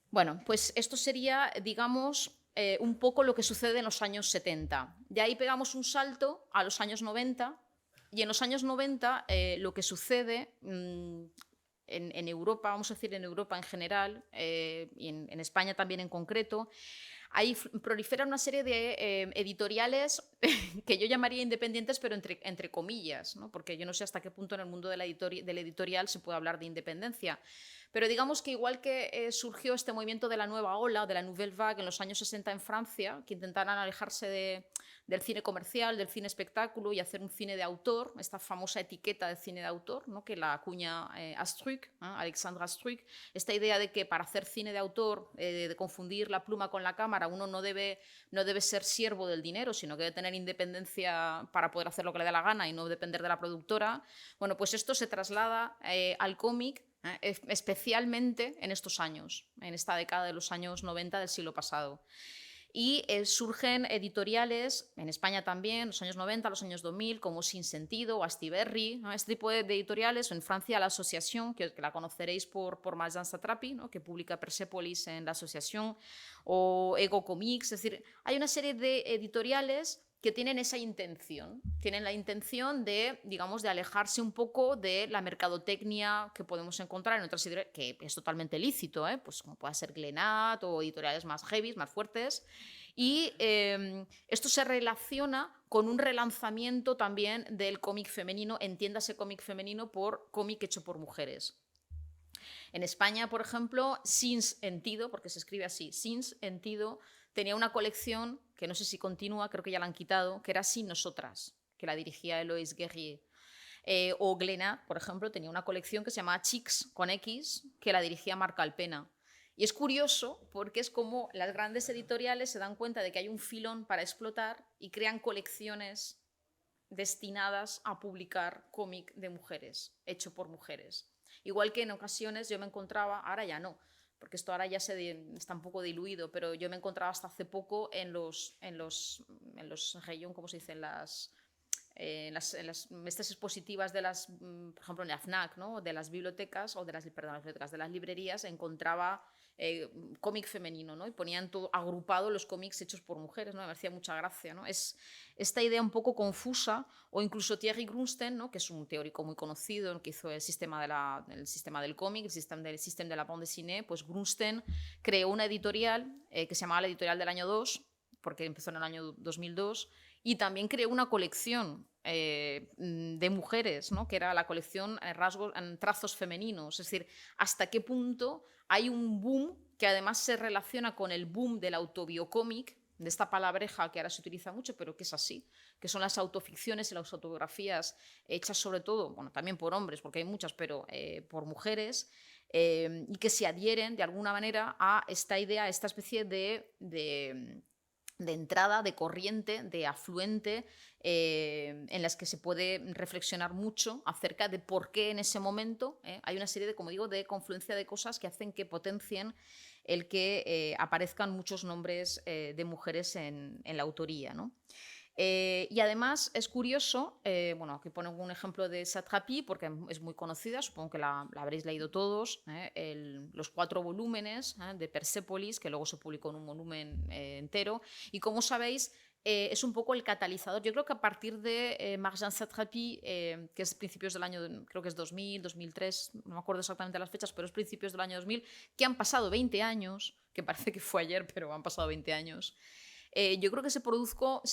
Bueno, pues esto sería, digamos, un poco lo que sucede en los años 70. De ahí pegamos un salto a los años 90, y en los años 90 lo que sucede en Europa, vamos a decir en Europa en general, y en España también en concreto, ahí proliferan una serie de editoriales que yo llamaría independientes, pero entre comillas, ¿no? Porque yo no sé hasta qué punto en el mundo del editorial se puede hablar de independencia. Pero digamos que igual que surgió este movimiento de la nueva ola, de la Nouvelle Vague en los años 60 en Francia, que intentaran alejarse del cine comercial, del cine espectáculo y hacer un cine de autor, esta famosa etiqueta de cine de autor, ¿no? Que la acuña Astruc, Alexandre Astruc, esta idea de que para hacer cine de autor, de confundir la pluma con la cámara, uno no debe ser siervo del dinero, sino que debe tener independencia para poder hacer lo que le dé la gana y no depender de la productora. Bueno, pues esto se traslada al cómic, especialmente en estos años, en esta década de los años 90 del siglo pasado. Y surgen editoriales, en España también, los años 90, los años 2000, como Sin Sentido o Astiberri, ¿no? Este tipo de editoriales. En Francia, la Asociación, que la conoceréis por Marjane Satrapi, ¿no? Que publica Persepolis en la Asociación, o Ego Comics. Es decir, hay una serie de editoriales que tienen esa intención, tienen la intención de, digamos, de alejarse un poco de la mercadotecnia que podemos encontrar en otras editoriales, que es totalmente lícito, pues como pueda ser Glenat o editoriales más heavy, más fuertes, y esto se relaciona con un relanzamiento también del cómic femenino, entiéndase cómic femenino por cómic hecho por mujeres. En España, por ejemplo, Sins Entido, porque se escribe así, Sins Entido, tenía una colección que no sé si continúa, creo que ya la han quitado, que era Sin Nosotras, que la dirigía Eloise Guerrier. O Glénat, por ejemplo, tenía una colección que se llamaba Chicks con X, que la dirigía Marc Alpena. Y es curioso porque es como las grandes editoriales se dan cuenta de que hay un filón para explotar y crean colecciones destinadas a publicar cómic de mujeres, hecho por mujeres. Igual que en ocasiones yo me encontraba, ahora ya no, porque esto ahora ya está un poco diluido, pero yo me encontraba hasta hace poco en los rayón, ¿cómo se dice? En las mesas expositivas de las, por ejemplo, en la FNAC, ¿no? De las bibliotecas, o de las, perdón, las bibliotecas, de las librerías, encontraba cómic femenino, ¿no? Y ponían todo agrupado los cómics hechos por mujeres, ¿no? Me hacía mucha gracia, ¿no? Es esta idea un poco confusa, o incluso Thierry Grunstein, ¿no? Que es un teórico muy conocido, que hizo el sistema del cómic, el sistema de la bande dessinée, pues Grunstein creó una editorial que se llamaba la Editorial del Año 2, porque empezó en el año 2002, y también creó una colección de mujeres, ¿no? Que era la colección rasgos, trazos femeninos. Es decir, hasta qué punto hay un boom que además se relaciona con el boom del autobiocómic, de esta palabreja que ahora se utiliza mucho, pero que es así, que son las autoficciones y las autobiografías hechas sobre todo, bueno, también por hombres, porque hay muchas, pero por mujeres, y que se adhieren de alguna manera a esta idea, a esta especie de entrada, de corriente, de afluente, en las que se puede reflexionar mucho acerca de por qué en ese momento hay una serie de, como digo, de confluencia de cosas que hacen que potencien el que aparezcan muchos nombres de mujeres en la autoría, ¿no? Y además es curioso, bueno, aquí pongo un ejemplo de Satrapi porque es muy conocida, supongo que la habréis leído todos, los 4 volúmenes de Persépolis, que luego se publicó en un volumen entero, y como sabéis, es un poco el catalizador. Yo creo que a partir de Marjane Satrapi, que es principios del año, creo que es 2000, 2003, no me acuerdo exactamente las fechas, pero es principios del año 2000, que han pasado 20 años, que parece que fue ayer, pero han pasado 20 años. Yo creo que se produjo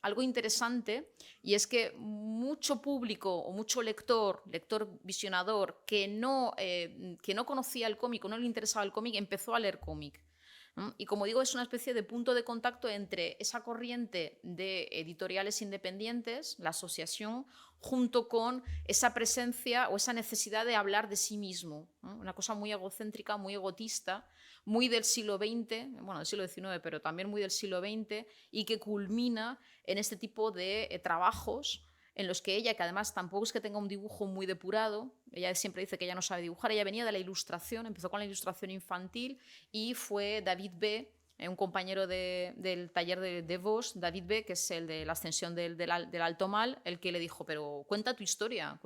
algo interesante, y es que mucho público o mucho lector visionador que no conocía el cómic o no le interesaba el cómic, empezó a leer cómic. Y como digo, es una especie de punto de contacto entre esa corriente de editoriales independientes, la asociación, junto con esa presencia o esa necesidad de hablar de sí mismo, ¿no? Una cosa muy egocéntrica, muy egotista, muy del siglo XX, bueno, del siglo XIX, pero también muy del siglo XX, y que culmina en este tipo de trabajos en los que ella, que además tampoco es que tenga un dibujo muy depurado, ella siempre dice que ella no sabe dibujar, ella venía de la ilustración, empezó con la ilustración infantil, y fue David B., un compañero del taller de Vos, David B., que es el de la ascensión del Alto Mal, el que le dijo, pero cuenta tu historia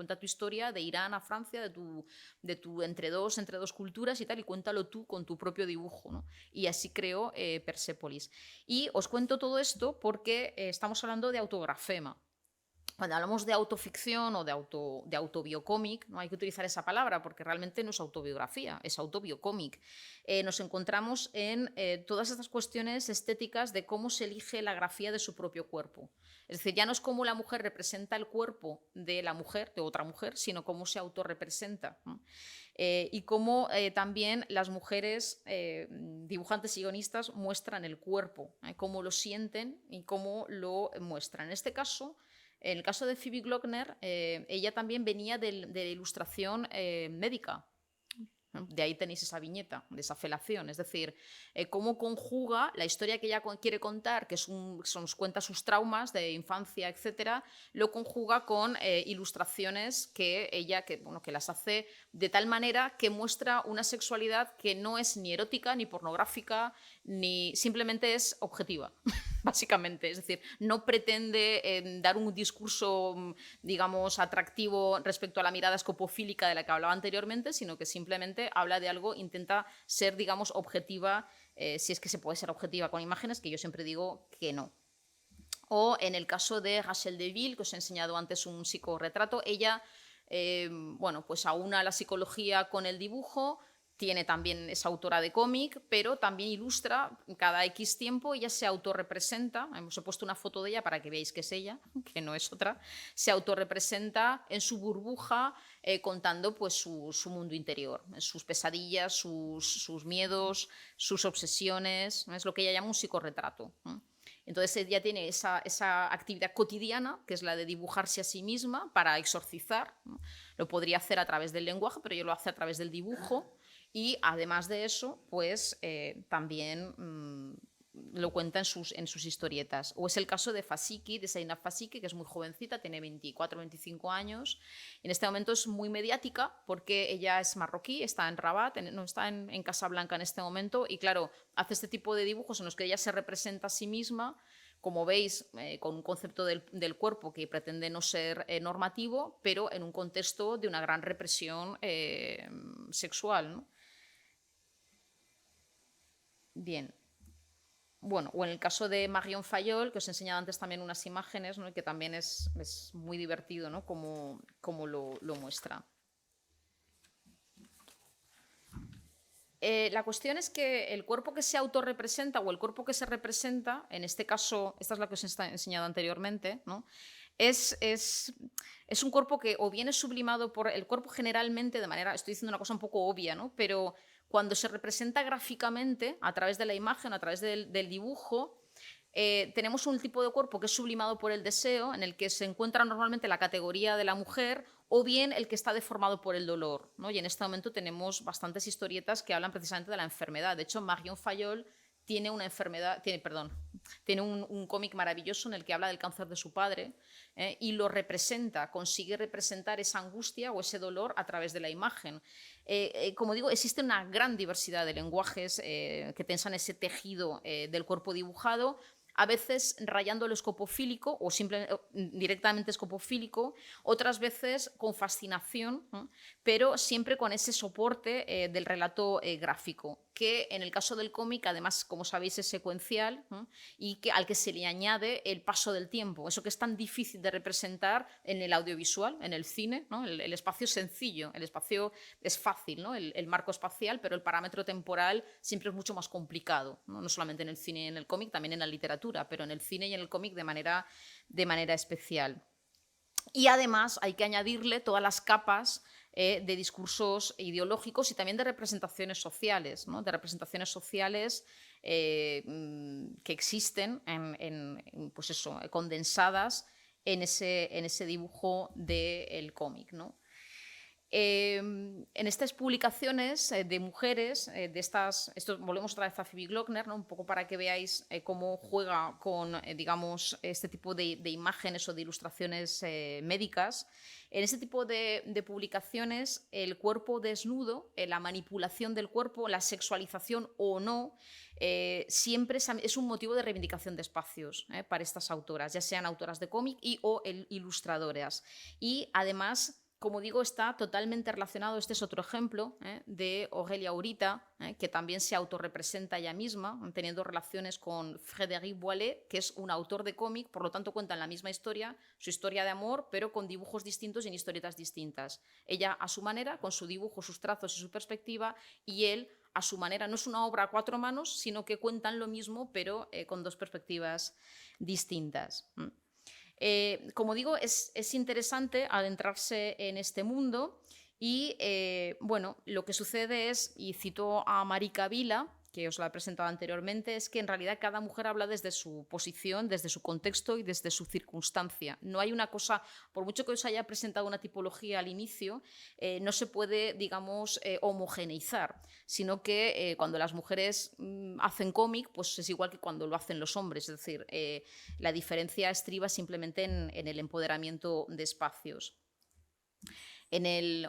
de Irán a Francia, de tu entre dos culturas y tal, y cuéntalo tú con tu propio dibujo, ¿no? Y así creó Persépolis. Y os cuento todo esto porque estamos hablando de autografema. Cuando hablamos de autoficción o de autobiocómic, no hay que utilizar esa palabra porque realmente no es autobiografía, es autobiocómic. Nos encontramos en todas estas cuestiones estéticas de cómo se elige la grafía de su propio cuerpo. Es decir, ya no es cómo la mujer representa el cuerpo de la mujer, de otra mujer, sino cómo se autorrepresenta, ¿no? Y cómo también las mujeres dibujantes y guionistas muestran el cuerpo, cómo lo sienten y cómo lo muestran. En este caso, en el caso de Phoebe Glockner, ella también venía de la ilustración médica. De ahí tenéis esa viñeta, de esa felación. Es decir, cómo conjuga la historia que ella quiere contar, que nos cuenta sus traumas de infancia, etcétera, lo conjuga con ilustraciones que ella que las hace de tal manera que muestra una sexualidad que no es ni erótica, ni pornográfica, ni simplemente es objetiva. Básicamente, es decir, no pretende dar un discurso, digamos, atractivo respecto a la mirada escopofílica de la que hablaba anteriormente, sino que simplemente habla de algo, intenta ser, digamos, objetiva, si es que se puede ser objetiva con imágenes, que yo siempre digo que no. O en el caso de Rachel Deville, que os he enseñado antes un psicorretrato, ella, bueno, pues aúna la psicología con el dibujo, tiene también, es autora de cómic, pero también ilustra cada X tiempo, ella se autorrepresenta, hemos puesto una foto de ella para que veáis que es ella, que no es otra, se autorrepresenta en su burbuja contando pues su mundo interior, sus pesadillas, sus miedos, sus obsesiones, ¿no? Es lo que ella llama un psicorretrato, ¿no? Entonces ella tiene esa actividad cotidiana, que es la de dibujarse a sí misma para exorcizar, ¿no? Lo podría hacer a través del lenguaje, pero ella lo hace a través del dibujo. Y además de eso, pues también lo cuenta en sus historietas. O es el caso de Fasiki, de Zainab Fasiki, que es muy jovencita, tiene 24 25 años. En este momento es muy mediática porque ella es marroquí, está en Rabat, no está en Casablanca en este momento, y claro, hace este tipo de dibujos en los que ella se representa a sí misma, como veis, con un concepto del cuerpo que pretende no ser normativo, pero en un contexto de una gran represión sexual, ¿no? Bien. Bueno, o en el caso de Marion Fayol, que os he enseñado antes también unas imágenes, ¿no? Y que también es muy divertido, ¿no? Como lo muestra. La cuestión es que el cuerpo que se autorrepresenta o el cuerpo que se representa, en este caso, esta es la que os he enseñado anteriormente, ¿no? Es un cuerpo que o bien es sublimado por el cuerpo generalmente de manera, estoy diciendo una cosa un poco obvia, ¿no? Pero cuando se representa gráficamente a través de la imagen, a través del dibujo, tenemos un tipo de cuerpo que es sublimado por el deseo, en el que se encuentra normalmente la categoría de la mujer, o bien el que está deformado por el dolor, ¿no? Y en este momento tenemos bastantes historietas que hablan precisamente de la enfermedad. De hecho, Marion Fayol tiene una enfermedad, tiene un cómic maravilloso en el que habla del cáncer de su padre y lo representa, consigue representar esa angustia o ese dolor a través de la imagen. Como digo, existe una gran diversidad de lenguajes que tensan ese tejido del cuerpo dibujado, a veces rayando lo escopofílico o directamente escopofílico, otras veces con fascinación, ¿no? Pero siempre con ese soporte del relato gráfico, que en el caso del cómic, además, como sabéis, es secuencial, ¿no? Y al que se le añade el paso del tiempo, eso que es tan difícil de representar en el audiovisual, en el cine, ¿no? El espacio es sencillo, el espacio es fácil, ¿no? El marco espacial, pero el parámetro temporal siempre es mucho más complicado, ¿no? No solamente en el cine y en el cómic, también en la literatura, pero en el cine y en el cómic de manera especial. Y además hay que añadirle todas las capas de discursos ideológicos y también de representaciones sociales, ¿no? De representaciones sociales que existen pues eso, condensadas en ese dibujo del cómic, ¿no? En estas publicaciones de mujeres, esto volvemos otra vez a Phoebe Glockner, ¿no? Un poco para que veáis cómo juega con, digamos, este tipo de imágenes o de ilustraciones médicas. En este tipo de publicaciones, el cuerpo desnudo, la manipulación del cuerpo, la sexualización o no, siempre es un motivo de reivindicación de espacios para estas autoras, ya sean autoras de cómic o ilustradoras. Y además, como digo, está totalmente relacionado, este es otro ejemplo de Aurélia Aurita, que también se autorrepresenta ella misma, teniendo relaciones con Frédéric Boilet, que es un autor de cómic, por lo tanto cuentan la misma historia, su historia de amor, pero con dibujos distintos y en historietas distintas. Ella a su manera, con su dibujo, sus trazos y su perspectiva, y él a su manera. No es una obra a cuatro manos, sino que cuentan lo mismo, pero con dos perspectivas distintas. Como digo, es interesante adentrarse en este mundo y, bueno, lo que sucede es, y cito a Marika Vila, que os la he presentado anteriormente, es que en realidad cada mujer habla desde su posición, desde su contexto y desde su circunstancia. No hay una cosa, por mucho que os haya presentado una tipología al inicio, no se puede, digamos, homogeneizar, sino que cuando las mujeres hacen cómic, pues es igual que cuando lo hacen los hombres, es decir, la diferencia estriba simplemente en el empoderamiento de espacios.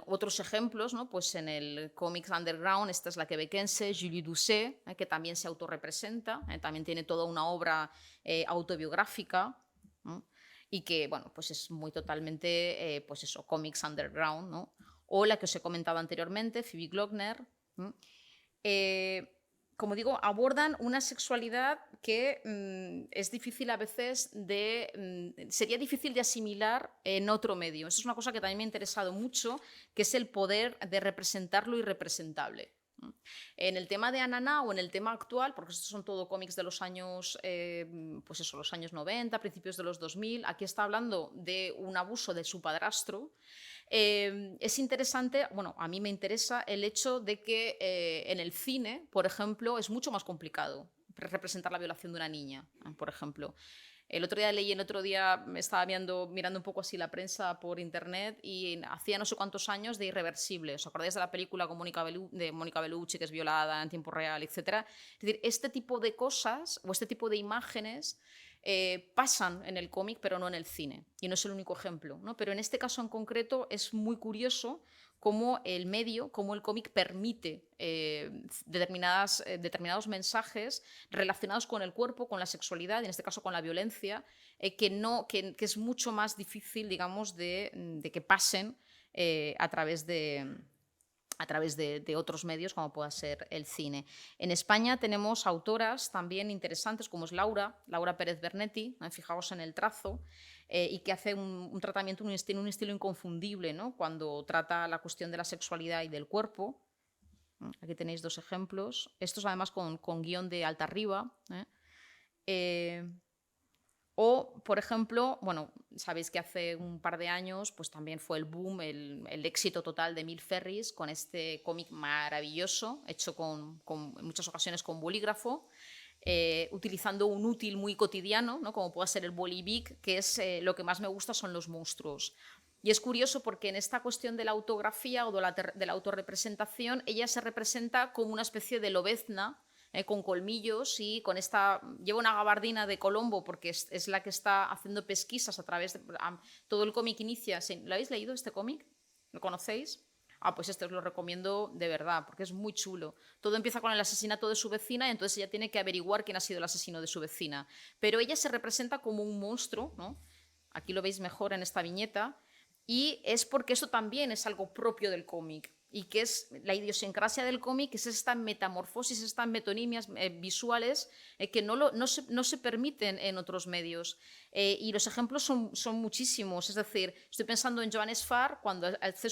Otros ejemplos, ¿no? Pues en el Comics Underground, esta es la quebequense Julie Doucet, que también se autorrepresenta, también tiene toda una obra autobiográfica, ¿no? Y que, bueno, pues es muy totalmente, pues eso, Comics Underground, ¿no? O la que os he comentado anteriormente, Phoebe Glockner, ¿no? Como digo, abordan una sexualidad que es difícil a veces sería difícil de asimilar en otro medio. Eso es una cosa que también me ha interesado mucho, que es el poder de representar lo irrepresentable. En el tema de Ananá o en el tema actual, porque estos son todo cómics de los años, pues eso, los años 90, principios de los 2000, aquí está hablando de un abuso de su padrastro. Es interesante, bueno, a mí me interesa el hecho de que en el cine, por ejemplo, es mucho más complicado representar la violación de una niña, por ejemplo. El otro día leí, el otro día me estaba mirando un poco así la prensa por internet y hacía no sé cuántos años de Irreversible. ¿Os acordáis de la película con de Mónica Bellucci, que es violada en tiempo real, etcétera? Es decir, este tipo de cosas o este tipo de imágenes pasan en el cómic, pero no en el cine. Y no es el único ejemplo, ¿no? Pero en este caso en concreto es muy curioso cómo el medio, cómo el cómic permite determinados mensajes relacionados con el cuerpo, con la sexualidad, y en este caso con la violencia, que es mucho más difícil, digamos, de que pasen a través de otros medios como pueda ser el cine. En España tenemos autoras también interesantes como es Laura Pérez Bernetti, fijaos en el trazo, y que hace un tratamiento, un estilo inconfundible, ¿no? Cuando trata la cuestión de la sexualidad y del cuerpo. Aquí tenéis dos ejemplos. Estos además con guión de Altarriba. O, por ejemplo, bueno, sabéis que hace un par de años pues también fue el boom, el éxito total de Emil Ferris con este cómic maravilloso, hecho en muchas ocasiones con bolígrafo, utilizando un útil muy cotidiano, ¿no? Como puede ser el bolivic, que es lo que más me gusta son los monstruos. Y es curioso porque en esta cuestión de la autografía o de la autorrepresentación, ella se representa como una especie de lobezna, con colmillos y con esta... Lleva una gabardina de Colombo porque es la que está haciendo pesquisas a través de... todo el cómic inicia... ¿Lo habéis leído este cómic? ¿Lo conocéis? Pues este os lo recomiendo de verdad, porque es muy chulo. Todo empieza con el asesinato de su vecina y entonces ella tiene que averiguar quién ha sido el asesino de su vecina. Pero ella se representa como un monstruo, ¿no? Aquí lo veis mejor en esta viñeta, y es porque eso también es algo propio del cómic y que es la idiosincrasia del cómic, es esta metamorfosis, estas metonimias visuales que no se permiten en otros medios. Y los ejemplos son muchísimos. Es decir, estoy pensando en Johannes Farr cuando hace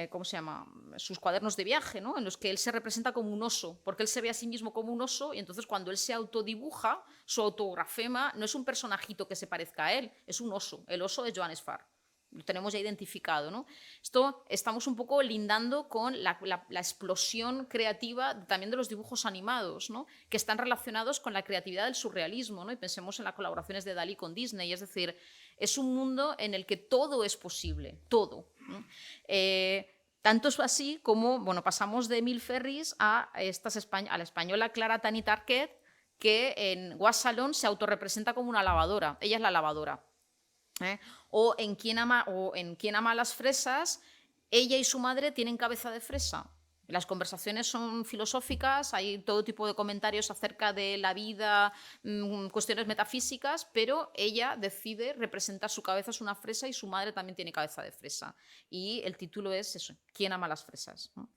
¿cómo se llama? Sus cuadernos de viaje, ¿no? En los que él se representa como un oso, porque él se ve a sí mismo como un oso y entonces cuando él se autodibuja, su autografema no es un personajito que se parezca a él, es un oso, el oso de Johannes Farr. Lo tenemos ya identificado, ¿no? Esto estamos un poco lindando con la explosión creativa también de los dibujos animados, ¿no? Que están relacionados con la creatividad del surrealismo, ¿no? Y pensemos en las colaboraciones de Dalí con Disney, es decir, es un mundo en el que todo es posible, todo, ¿no? Tanto es así como, bueno, pasamos de Emil Ferris a la española Clara Tani Tarquet, que en Guasalón se autorrepresenta como una lavadora, ella es la lavadora. O en Quien ama las fresas, ella y su madre tienen cabeza de fresa. Las conversaciones son filosóficas, hay todo tipo de comentarios acerca de la vida, cuestiones metafísicas, pero ella decide representar su cabeza es una fresa y su madre también tiene cabeza de fresa. Y el título es eso, ¿Quién ama las fresas? ¿No?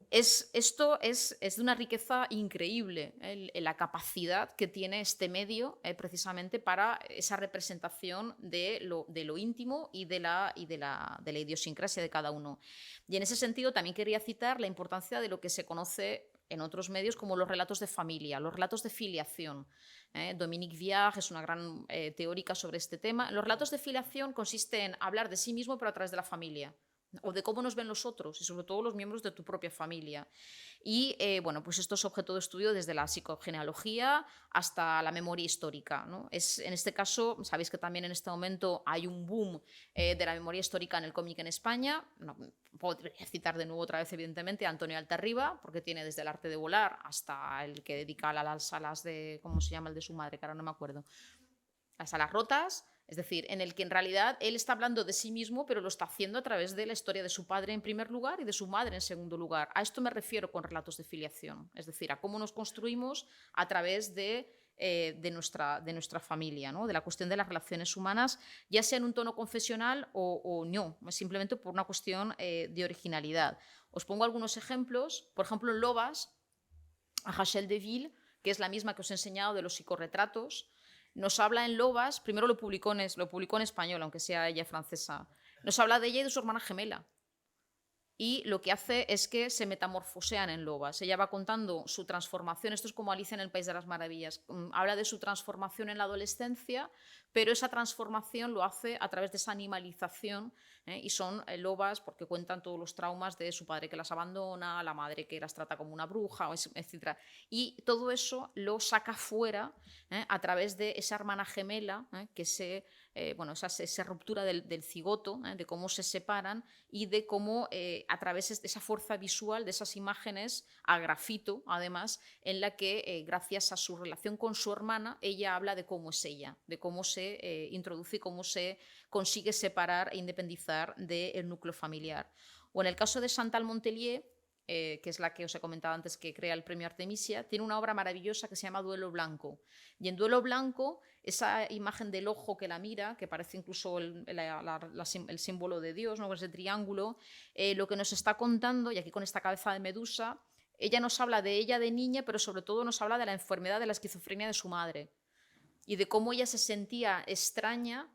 Esto es de una riqueza increíble, la capacidad que tiene este medio precisamente para esa representación de lo íntimo y de la idiosincrasia de cada uno. Y en ese sentido también quería citar la importancia de lo que se conoce en otros medios como los relatos de familia, los relatos de filiación. Dominique Viard es una gran teórica sobre este tema. Los relatos de filiación consisten en hablar de sí mismo pero a través de la familia, o de cómo nos ven los otros y sobre todo los miembros de tu propia familia. Y bueno, pues esto es objeto de estudio desde la psicogenealogía hasta la memoria histórica, ¿no? En este caso, sabéis que también en este momento hay un boom de la memoria histórica en el cómic en España. No, podría citar de nuevo otra vez, evidentemente, a Antonio Altarriba, porque tiene desde El arte de volar hasta el que dedica a las salas de, ¿cómo se llama el de su madre? Que ahora no me acuerdo. Las alas rotas, es decir, en el que en realidad él está hablando de sí mismo, pero lo está haciendo a través de la historia de su padre en primer lugar y de su madre en segundo lugar. A esto me refiero con relatos de filiación, es decir, a cómo nos construimos a través de nuestra familia, ¿no? De la cuestión de las relaciones humanas, ya sea en un tono confesional o no, simplemente por una cuestión de originalidad. Os pongo algunos ejemplos. Por ejemplo, en Lobas, a Rachel Deville, que es la misma que os he enseñado de los psicorretratos, nos habla en Lobas, primero lo publicó en español, aunque sea ella francesa, nos habla de ella y de su hermana gemela. y lo que hace es que se metamorfosean en lobas. Ella va contando su transformación, esto es como Alicia en el País de las Maravillas, habla de su transformación en la adolescencia, pero esa transformación lo hace a través de esa animalización, y son lobas porque cuentan todos los traumas de su padre que las abandona, la madre que las trata como una bruja, etc. Y todo eso lo saca fuera a través de esa hermana gemela que esa ruptura del cigoto, de cómo se separan y de cómo a través de esa fuerza visual, de esas imágenes, a grafito además, en la que gracias a su relación con su hermana, ella habla de cómo es ella, de cómo se introduce y cómo se consigue separar e independizar del núcleo familiar. O en el caso de Chantal Montelier, que es la que os he comentado antes que crea el premio Artemisia, tiene una obra maravillosa que se llama Duelo Blanco. Y en Duelo Blanco, esa imagen del ojo que la mira, que parece incluso el símbolo de Dios, ¿no? Ese triángulo, lo que nos está contando, y aquí con esta cabeza de Medusa, ella nos habla de ella de niña, pero sobre todo nos habla de la enfermedad de la esquizofrenia de su madre y de cómo ella se sentía extraña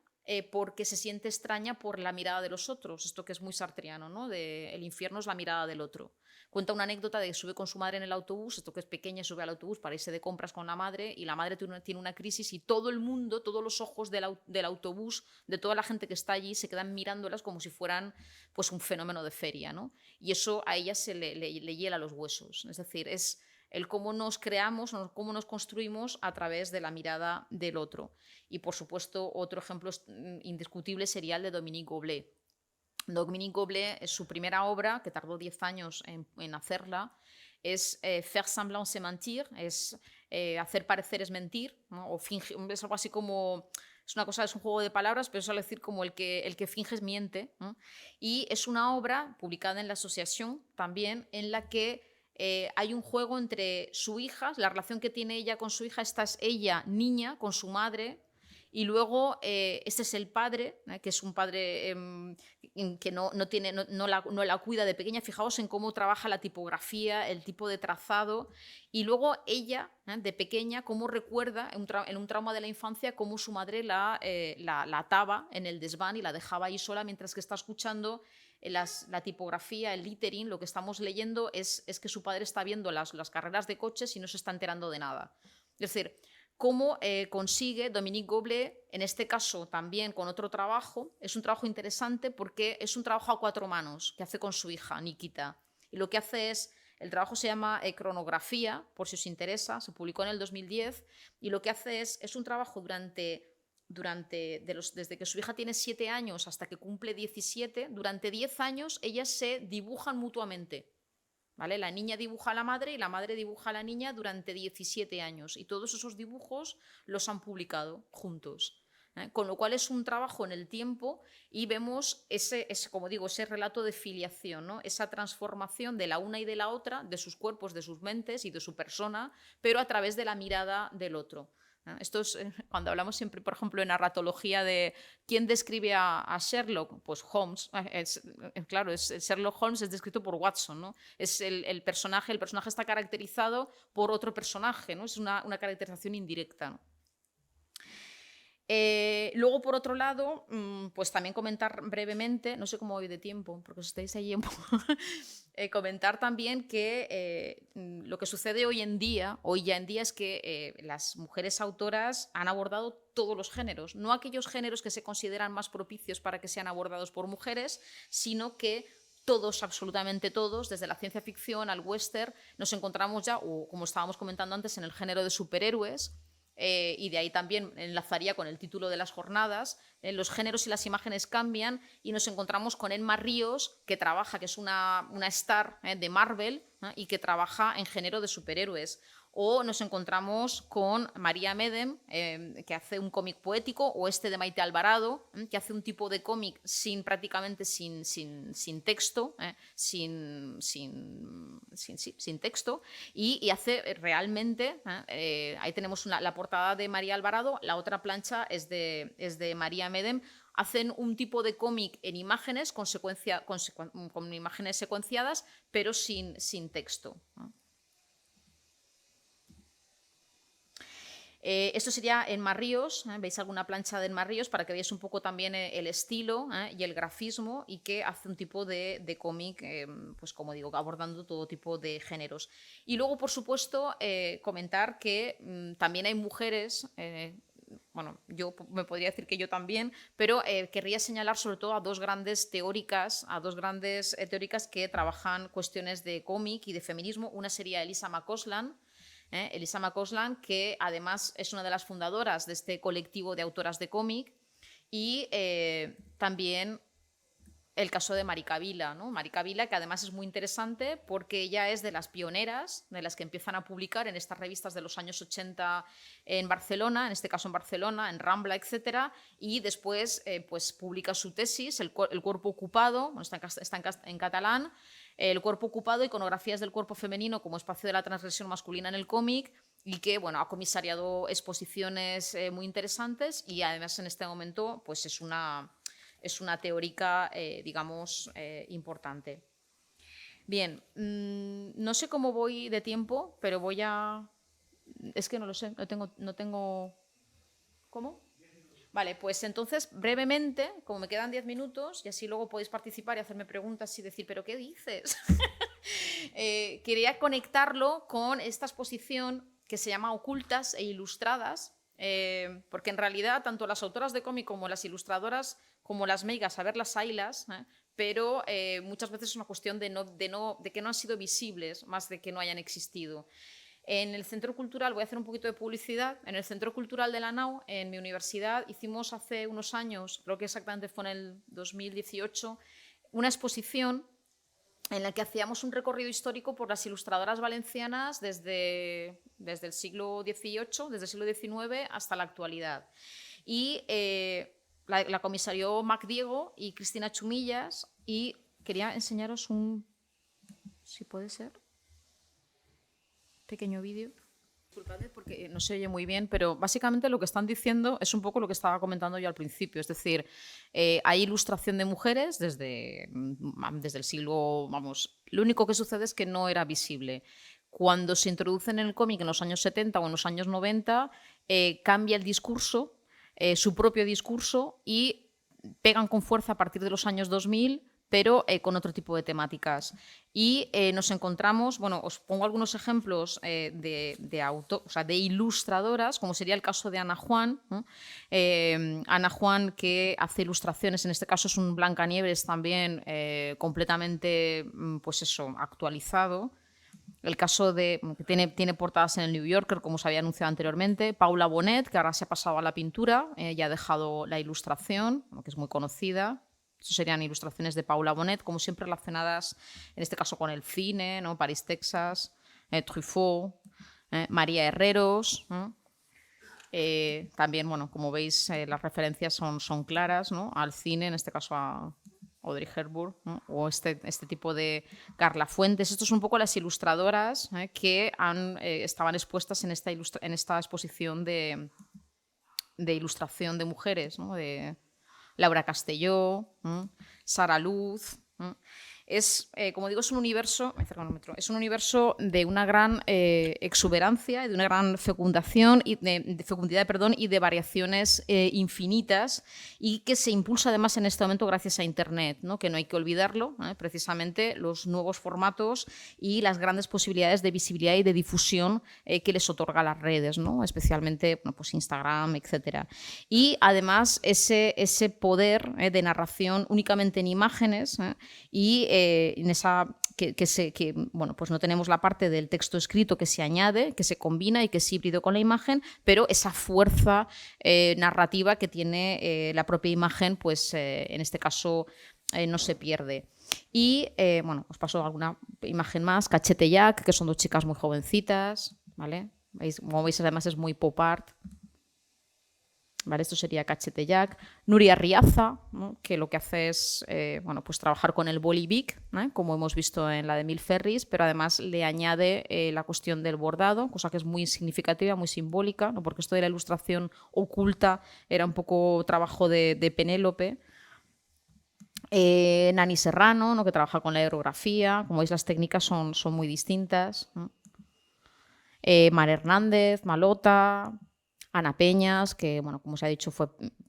porque se siente extraña por la mirada de los otros, esto que es muy sartreano, ¿no? El infierno es la mirada del otro. Cuenta una anécdota de que sube con su madre en el autobús, esto que es pequeña, sube al autobús para irse de compras con la madre y la madre tiene una crisis y todo el mundo, todos los ojos del autobús, de toda la gente que está allí, se quedan mirándolas como si fueran pues, un fenómeno de feria, ¿no? Y eso a ella se le hiela los huesos, es decir, es el cómo nos creamos, cómo nos construimos a través de la mirada del otro. Y, por supuesto, otro ejemplo indiscutible sería el de Dominique Goblet. Dominique Goblet, es su primera obra, que tardó 10 años en hacerla, es Faire semblant c'est mentir, es hacer parecer es mentir, ¿no? O fingir, es algo así como... Es una cosa, es un juego de palabras, pero es al decir como el que finge es miente, ¿no? Y es una obra publicada en la Asociación también, en la que hay un juego entre su hija, la relación que tiene ella con su hija, esta es ella, niña, con su madre, y luego este es el padre, que es un padre que no la cuida de pequeña. Fijaos en cómo trabaja la tipografía, el tipo de trazado. Y luego ella, de pequeña, cómo recuerda en un trauma de la infancia cómo su madre la ataba en el desván y la dejaba ahí sola mientras que está escuchando la tipografía, el lettering. Lo que estamos leyendo es que su padre está viendo las carreras de coches y no se está enterando de nada. Es decir, cómo consigue Dominique Goblet, en este caso también con otro trabajo. Es un trabajo interesante porque es un trabajo a 4 manos que hace con su hija, Nikita. Y lo que hace es, el trabajo se llama Cronografía, por si os interesa, se publicó en el 2010, y lo que hace es un trabajo desde que su hija tiene 7 años hasta que cumple 17, durante 10 años ellas se dibujan mutuamente. ¿Vale? La niña dibuja a la madre y la madre dibuja a la niña durante 17 años y todos esos dibujos los han publicado juntos. Con lo cual es un trabajo en el tiempo y vemos como digo, ese relato de filiación, ¿no? Esa transformación de la una y de la otra, de sus cuerpos, de sus mentes y de su persona, pero a través de la mirada del otro. Esto es cuando hablamos siempre, por ejemplo, en narratología de quién describe a Sherlock, pues Holmes. Claro, Sherlock Holmes es descrito por Watson, ¿no? Es el personaje está caracterizado por otro personaje, ¿no? Es una caracterización indirecta, ¿no? Luego, por otro lado, pues también comentar brevemente, no sé cómo voy de tiempo, porque os estáis ahí un poco, comentar también que lo que sucede hoy ya en día es que las mujeres autoras han abordado todos los géneros, no aquellos géneros que se consideran más propicios para que sean abordados por mujeres, sino que todos, absolutamente todos, desde la ciencia ficción al western, nos encontramos ya, o como estábamos comentando antes, en el género de superhéroes. Y de ahí también enlazaría con el título de las jornadas. Los géneros y las imágenes cambian y nos encontramos con Emma Ríos, que es una star de Marvel, y que trabaja en género de superhéroes. O nos encontramos con María Medem, que hace un cómic poético, o de Maite Alvarado, que hace un tipo de cómic prácticamente sin texto, sin texto, y hace realmente, ahí tenemos la portada de María Alvarado, la otra plancha es de María Medem. Hacen un tipo de cómic en imágenes, con imágenes secuenciadas, pero sin texto. Esto sería Emma Ríos, veis alguna plancha de Emma Ríos para que veáis un poco también el estilo y el grafismo, y que hace un tipo de cómic, pues como digo, abordando todo tipo de géneros. Y luego, por supuesto, comentar que también hay mujeres, bueno, yo me podría decir que yo también, pero querría señalar sobre todo a dos grandes teóricas, que trabajan cuestiones de cómic y de feminismo. Una sería Elisa McCausland, Elisa McCausland, que además es una de las fundadoras de este colectivo de autoras de cómic, y también el caso de Marica Vila, ¿no? Marica Vila, que además es muy interesante porque ella es de las pioneras, de las que empiezan a publicar en estas revistas de los años 80 en Barcelona, en este caso en Barcelona, en Rambla, etcétera, y después pues publica su tesis, El cuerpo ocupado, bueno, está en catalán, El cuerpo ocupado, iconografías del cuerpo femenino como espacio de la transgresión masculina en el cómic, y que bueno, ha comisariado exposiciones muy interesantes, y además en este momento pues es una teórica, digamos, importante. Bien, no sé cómo voy de tiempo, pero voy a... Es que no lo sé, no tengo... ¿Cómo? Vale, pues entonces, brevemente, como me quedan 10 minutos, y así luego podéis participar y hacerme preguntas y decir, ¿pero qué dices? Quería conectarlo con esta exposición que se llama Ocultas e Ilustradas, porque en realidad tanto las autoras de cómic como las ilustradoras, como las meigas, a ver, las haylas, pero muchas veces es una cuestión de que no han sido visibles, más de que no hayan existido. En el Centro Cultural, voy a hacer un poquito de publicidad, en el Centro Cultural de la Nau, en mi universidad, hicimos hace unos años, creo que exactamente fue en el 2018, una exposición en la que hacíamos un recorrido histórico por las ilustradoras valencianas desde el siglo XVIII, desde el siglo XIX hasta la actualidad. Y la comisarió Mac Diego y Cristina Chumillas, y quería enseñaros si puede ser, pequeño vídeo. Disculpadme porque no se oye muy bien, pero básicamente lo que están diciendo es un poco lo que estaba comentando yo al principio. Es decir, hay ilustración de mujeres desde el siglo, vamos, lo único que sucede es que no era visible. Cuando se introduce en el cómic en los años 70 o en los años 90, cambia el discurso, su propio discurso, y pegan con fuerza a partir de los años 2000, pero con otro tipo de temáticas. Y nos encontramos, bueno, os pongo algunos ejemplos de ilustradoras, como sería el caso de Ana Juan, ¿no? Ana Juan, que hace ilustraciones, en este caso es un Blancanieves también completamente, pues eso, actualizado. El caso de que tiene portadas en el New Yorker, como os había anunciado anteriormente. Paula Bonet, que ahora se ha pasado a la pintura, ya ha dejado la ilustración, que es muy conocida. Eso serían ilustraciones de Paula Bonet, como siempre relacionadas, en este caso, con el cine, ¿no? París, Texas, Truffaut, María Herreros. También, bueno, como veis, las referencias son claras, ¿no? Al cine, en este caso a Audrey Hepburn, ¿no? O este tipo de Carla Fuentes. Esto es un poco las ilustradoras que estaban expuestas en esta exposición de ilustración de mujeres, ¿no? De Laura Castelló, Sara Luz. Es, como digo, es un universo de una gran exuberancia, de una gran fecundidad y de variaciones infinitas, y que se impulsa además en este momento gracias a Internet, ¿no? Que no hay que olvidarlo, precisamente los nuevos formatos y las grandes posibilidades de visibilidad y de difusión que les otorga las redes, ¿no? Especialmente, bueno, pues Instagram, etcétera. Y además ese poder de narración únicamente en imágenes, y en esa bueno, pues no tenemos la parte del texto escrito que se añade, que se combina y que es híbrido con la imagen, pero esa fuerza narrativa que tiene la propia imagen, pues en este caso no se pierde. Y bueno, os paso alguna imagen más. Cachete Jack, que son dos chicas muy jovencitas, ¿vale? Como veis, además es muy pop art. Vale, esto sería Cachete Jack. Nuria Riaza, ¿no? Que lo que hace es bueno, pues trabajar con el boli Bic, como hemos visto en la de Mil Ferris, pero además le añade la cuestión del bordado, cosa que es muy significativa, muy simbólica, ¿no? Porque esto de la ilustración oculta era un poco trabajo de Penélope. Nani Serrano, ¿no? Que trabaja con la aerografía. Como veis, las técnicas son muy distintas, ¿no? Mar Hernández, Malota, Ana Peñas, que, bueno, como se ha dicho,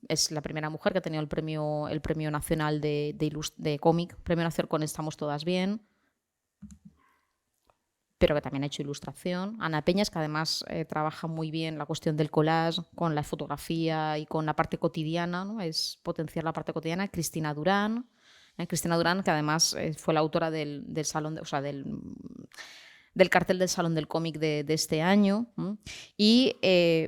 es la primera mujer que ha tenido el premio nacional de cómic, premio nacional con Estamos Todas Bien, pero que también ha hecho ilustración. Ana Peñas, que además trabaja muy bien la cuestión del collage con la fotografía y con la parte cotidiana, ¿no? Es potenciar la parte cotidiana. Cristina Durán, que además fue la autora del salón, del cartel del Salón del Cómic de este año. Y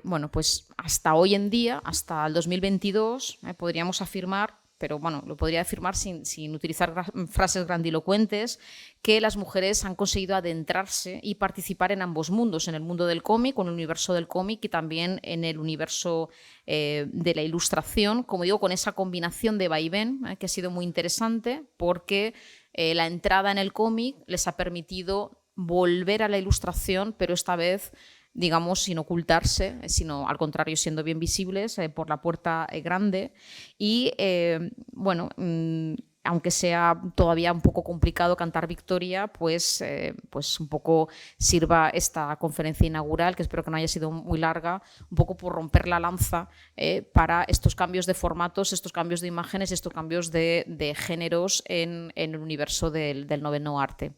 bueno, pues hasta hoy en día, hasta el 2022, podríamos afirmar, pero bueno, lo podría afirmar sin utilizar frases grandilocuentes, que las mujeres han conseguido adentrarse y participar en ambos mundos, en el mundo del cómic, en el universo del cómic y también en el universo de la ilustración, como digo, con esa combinación de vaivén, que ha sido muy interesante, porque la entrada en el cómic les ha permitido volver a la ilustración, pero esta vez, digamos, sin ocultarse, sino al contrario, siendo bien visibles por la puerta grande. Y bueno, aunque sea todavía un poco complicado cantar victoria, pues un poco sirva esta conferencia inaugural, que espero que no haya sido muy larga, un poco por romper la lanza para estos cambios de formatos, estos cambios de imágenes, estos cambios de géneros en el universo del noveno arte.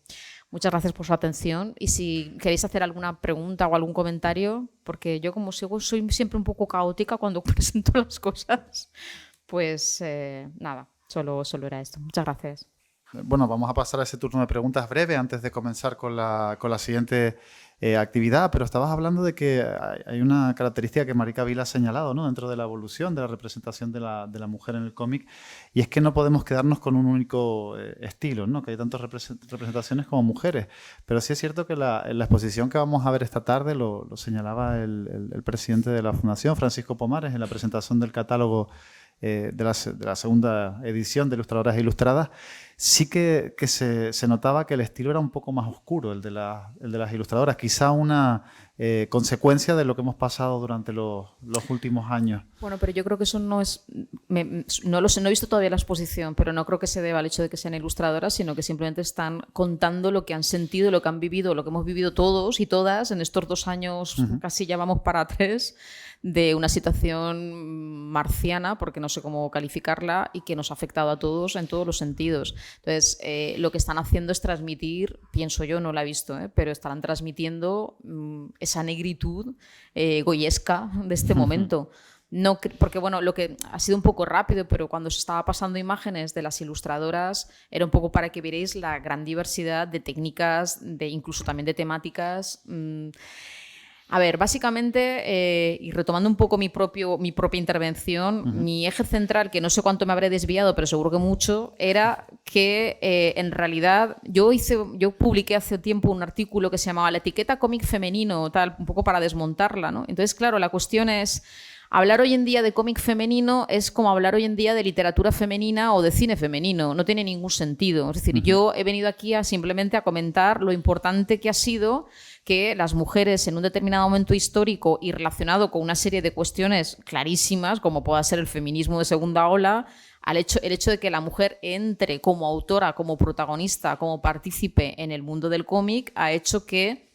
Muchas gracias por su atención y si queréis hacer alguna pregunta o algún comentario, porque yo como soy siempre un poco caótica cuando presento las cosas, pues nada, solo era esto. Muchas gracias. Bueno, vamos a pasar a ese turno de preguntas breve antes de comenzar con la siguiente actividad, pero estabas hablando de que hay una característica que Marica Vila ha señalado, ¿no?, dentro de la evolución de la representación de la mujer en el cómic, y es que no podemos quedarnos con un único estilo, ¿no?, que hay tantas representaciones como mujeres, pero sí es cierto que en la exposición que vamos a ver esta tarde lo señalaba el presidente de la Fundación, Francisco Pomares, en la presentación del catálogo de la segunda edición de Ilustradoras Ilustradas, sí que se notaba que el estilo era un poco más oscuro, el de las ilustradoras, quizá una consecuencia de lo que hemos pasado durante los últimos años. Bueno, pero yo creo que eso no es... no lo sé, no he visto todavía la exposición, pero no creo que se deba al hecho de que sean ilustradoras, sino que simplemente están contando lo que han sentido, lo que han vivido, lo que hemos vivido todos y todas en estos 2 años, casi ya vamos para 3, de una situación marciana, porque no sé cómo calificarla, y que nos ha afectado a todos en todos los sentidos. Entonces, lo que están haciendo es transmitir, pienso yo, no la he visto, pero estarán transmitiendo esa negritud goyesca de este momento. No, porque bueno, lo que ha sido un poco rápido, pero cuando se estaba pasando imágenes de las ilustradoras era un poco para que vierais la gran diversidad de técnicas, incluso también de temáticas. A ver, básicamente, y retomando un poco mi propia intervención, mi eje central, que no sé cuánto me habré desviado, pero seguro que mucho, era que en realidad yo publiqué hace tiempo un artículo que se llamaba La etiqueta cómic femenino, tal, un poco para desmontarla, ¿no? Entonces, claro, la cuestión es... Hablar hoy en día de cómic femenino es como hablar hoy en día de literatura femenina o de cine femenino. No tiene ningún sentido. Es decir, yo he venido aquí simplemente a comentar lo importante que ha sido que las mujeres en un determinado momento histórico y relacionado con una serie de cuestiones clarísimas, como pueda ser el feminismo de segunda ola, el hecho de que la mujer entre como autora, como protagonista, como partícipe en el mundo del cómic, ha hecho que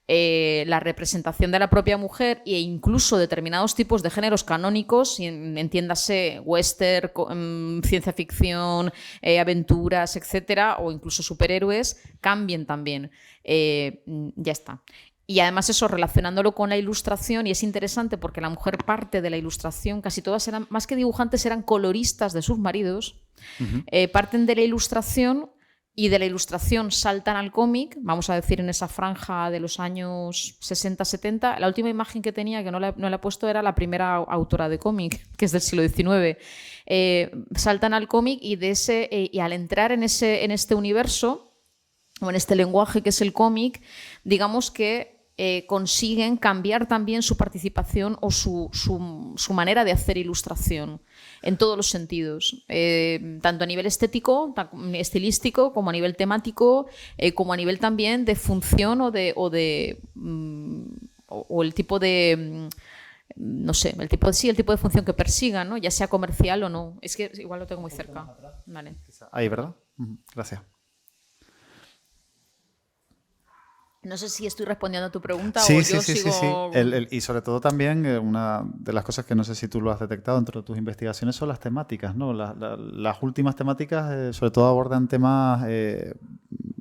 la representación de la propia mujer e incluso determinados tipos de géneros canónicos, entiéndase western, ciencia ficción, aventuras, etcétera, o incluso superhéroes, cambien también. Ya está. Y además eso, relacionándolo con la ilustración, y es interesante porque la mujer parte de la ilustración, casi todas eran, más que dibujantes, eran coloristas de sus maridos, parten de la ilustración y de la ilustración saltan al cómic, vamos a decir en esa franja de los años 60-70. La última imagen que tenía, que no la he puesto, era la primera autora de cómic, que es del siglo XIX. Saltan al cómic y al entrar en este universo, o en este lenguaje que es el cómic, digamos que consiguen cambiar también su participación o su manera de hacer ilustración en todos los sentidos, tanto a nivel estético, estilístico, como a nivel temático, como a nivel también de función o el tipo de... no sé, el tipo de función que persigan, ¿no? Ya sea comercial o no. Es que igual lo tengo muy cerca. Vale. Ahí, ¿verdad? Gracias. No sé si estoy respondiendo a tu pregunta Sí, o sí, yo sí, sí, sí. sigo... Y sobre todo también una de las cosas que no sé si tú lo has detectado dentro de tus investigaciones son las temáticas, ¿no? Las últimas temáticas sobre todo abordan temas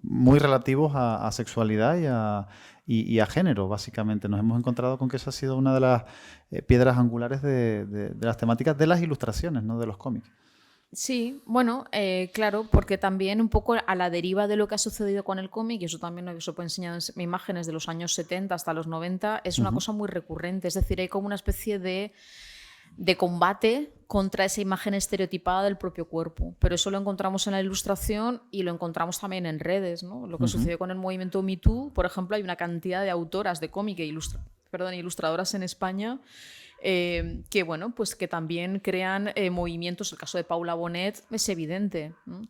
muy relativos a sexualidad y a género, básicamente. Nos hemos encontrado con que esa ha sido una de las piedras angulares de las temáticas de las ilustraciones, ¿no? De los cómics. Sí, bueno, claro, porque también un poco a la deriva de lo que ha sucedido con el cómic, y eso también lo he enseñado en imágenes de los años 70 hasta los 90, es una cosa muy recurrente. Es decir, hay como una especie de combate contra esa imagen estereotipada del propio cuerpo. Pero eso lo encontramos en la ilustración y lo encontramos también en redes, ¿no? Lo que sucedió con el movimiento Me Too, por ejemplo, hay una cantidad de autoras de cómic e ilustradoras en España que bueno, pues que también crean movimientos. El caso de Paula Bonet es evidente, ¿no?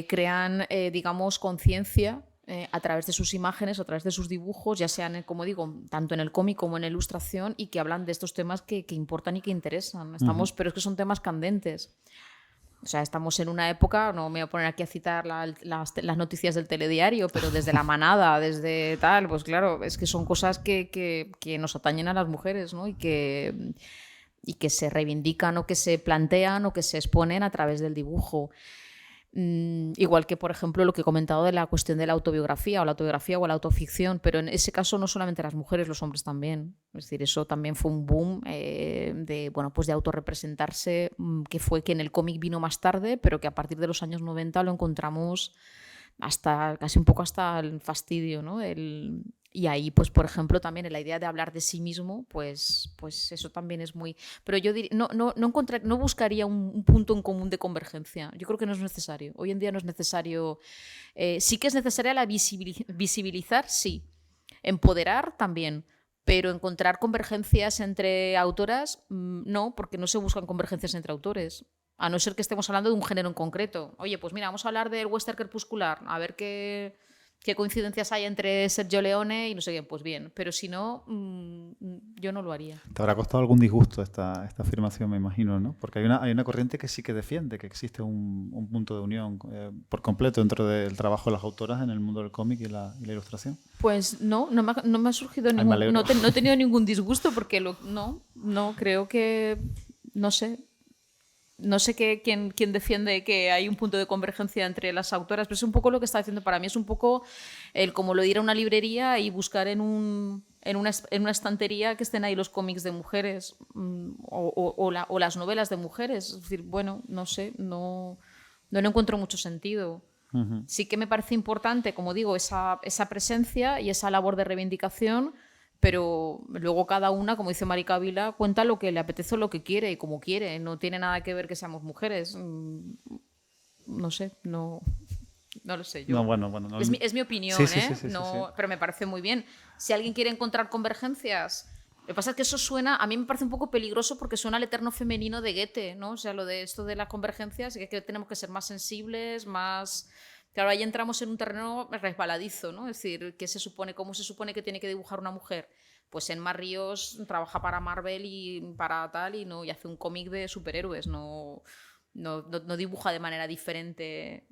Crean, digamos, conciencia a través de sus imágenes, a través de sus dibujos, ya sean, como digo, tanto en el cómic como en la ilustración, y que hablan de estos temas que importan y que interesan. Pero es que son temas candentes. O sea, estamos en una época, no me voy a poner aquí a citar las noticias del telediario, pero desde la manada, desde tal, pues claro, es que son cosas que nos atañen a las mujeres, ¿no? Y que se reivindican o que se plantean o que se exponen a través del dibujo. Igual que, por ejemplo, lo que he comentado de la cuestión de la autobiografía o la autoficción, pero en ese caso no solamente las mujeres, los hombres también. Es decir, eso también fue un boom bueno, pues de autorrepresentarse, que fue que en el cómic vino más tarde, pero que a partir de los años 90 lo encontramos hasta casi un poco hasta el fastidio, ¿no? Y ahí, pues, por ejemplo, también en la idea de hablar de sí mismo, pues eso también es muy... Pero yo no buscaría un punto en común de convergencia. Yo creo que no es necesario. Hoy en día no es necesario... sí que es necesaria la visibilizar, sí. Empoderar también. Pero encontrar convergencias entre autoras, no, porque no se buscan convergencias entre autores. A no ser que estemos hablando de un género en concreto. Oye, pues mira, vamos a hablar del western crepuscular, a ver qué coincidencias hay entre Sergio Leone y no sé qué. Pues bien, pero si no, yo no lo haría. Te habrá costado algún disgusto esta afirmación, me imagino, ¿no? Porque hay una corriente que sí que defiende que existe un punto de unión por completo dentro del trabajo de las autoras en el mundo del cómic y la ilustración. Pues no me ha surgido Ay, me ningún... alegro. No he tenido ningún disgusto porque no, creo que... No sé. No sé quién defiende que hay un punto de convergencia entre las autoras, pero es un poco lo que está haciendo para mí. Es un poco el como lo de ir a una librería y buscar en una estantería que estén ahí los cómics de mujeres o las novelas de mujeres. Es decir, bueno, no sé, no le encuentro mucho sentido. Sí que me parece importante, como digo, esa presencia y esa labor de reivindicación, pero luego cada una, como dice Mari Cavila, cuenta lo que le apetece o lo que quiere y como quiere. No tiene nada que ver que seamos mujeres. No sé, no lo sé yo. No, bueno. No, Es mi opinión, sí, sí, ¿eh? sí, sí, No, sí. pero me parece muy bien. Si alguien quiere encontrar convergencias... Lo que pasa es que eso suena, a mí me parece un poco peligroso porque suena al eterno femenino de Goethe, ¿no? O sea, lo de esto de las convergencias, que tenemos que ser más sensibles, más... Claro, ahí entramos en un terreno resbaladizo, ¿no? Es decir, ¿cómo se supone que tiene que dibujar una mujer? Pues Emma Ríos trabaja para Marvel y para tal y hace un cómic de superhéroes, no dibuja de manera diferente.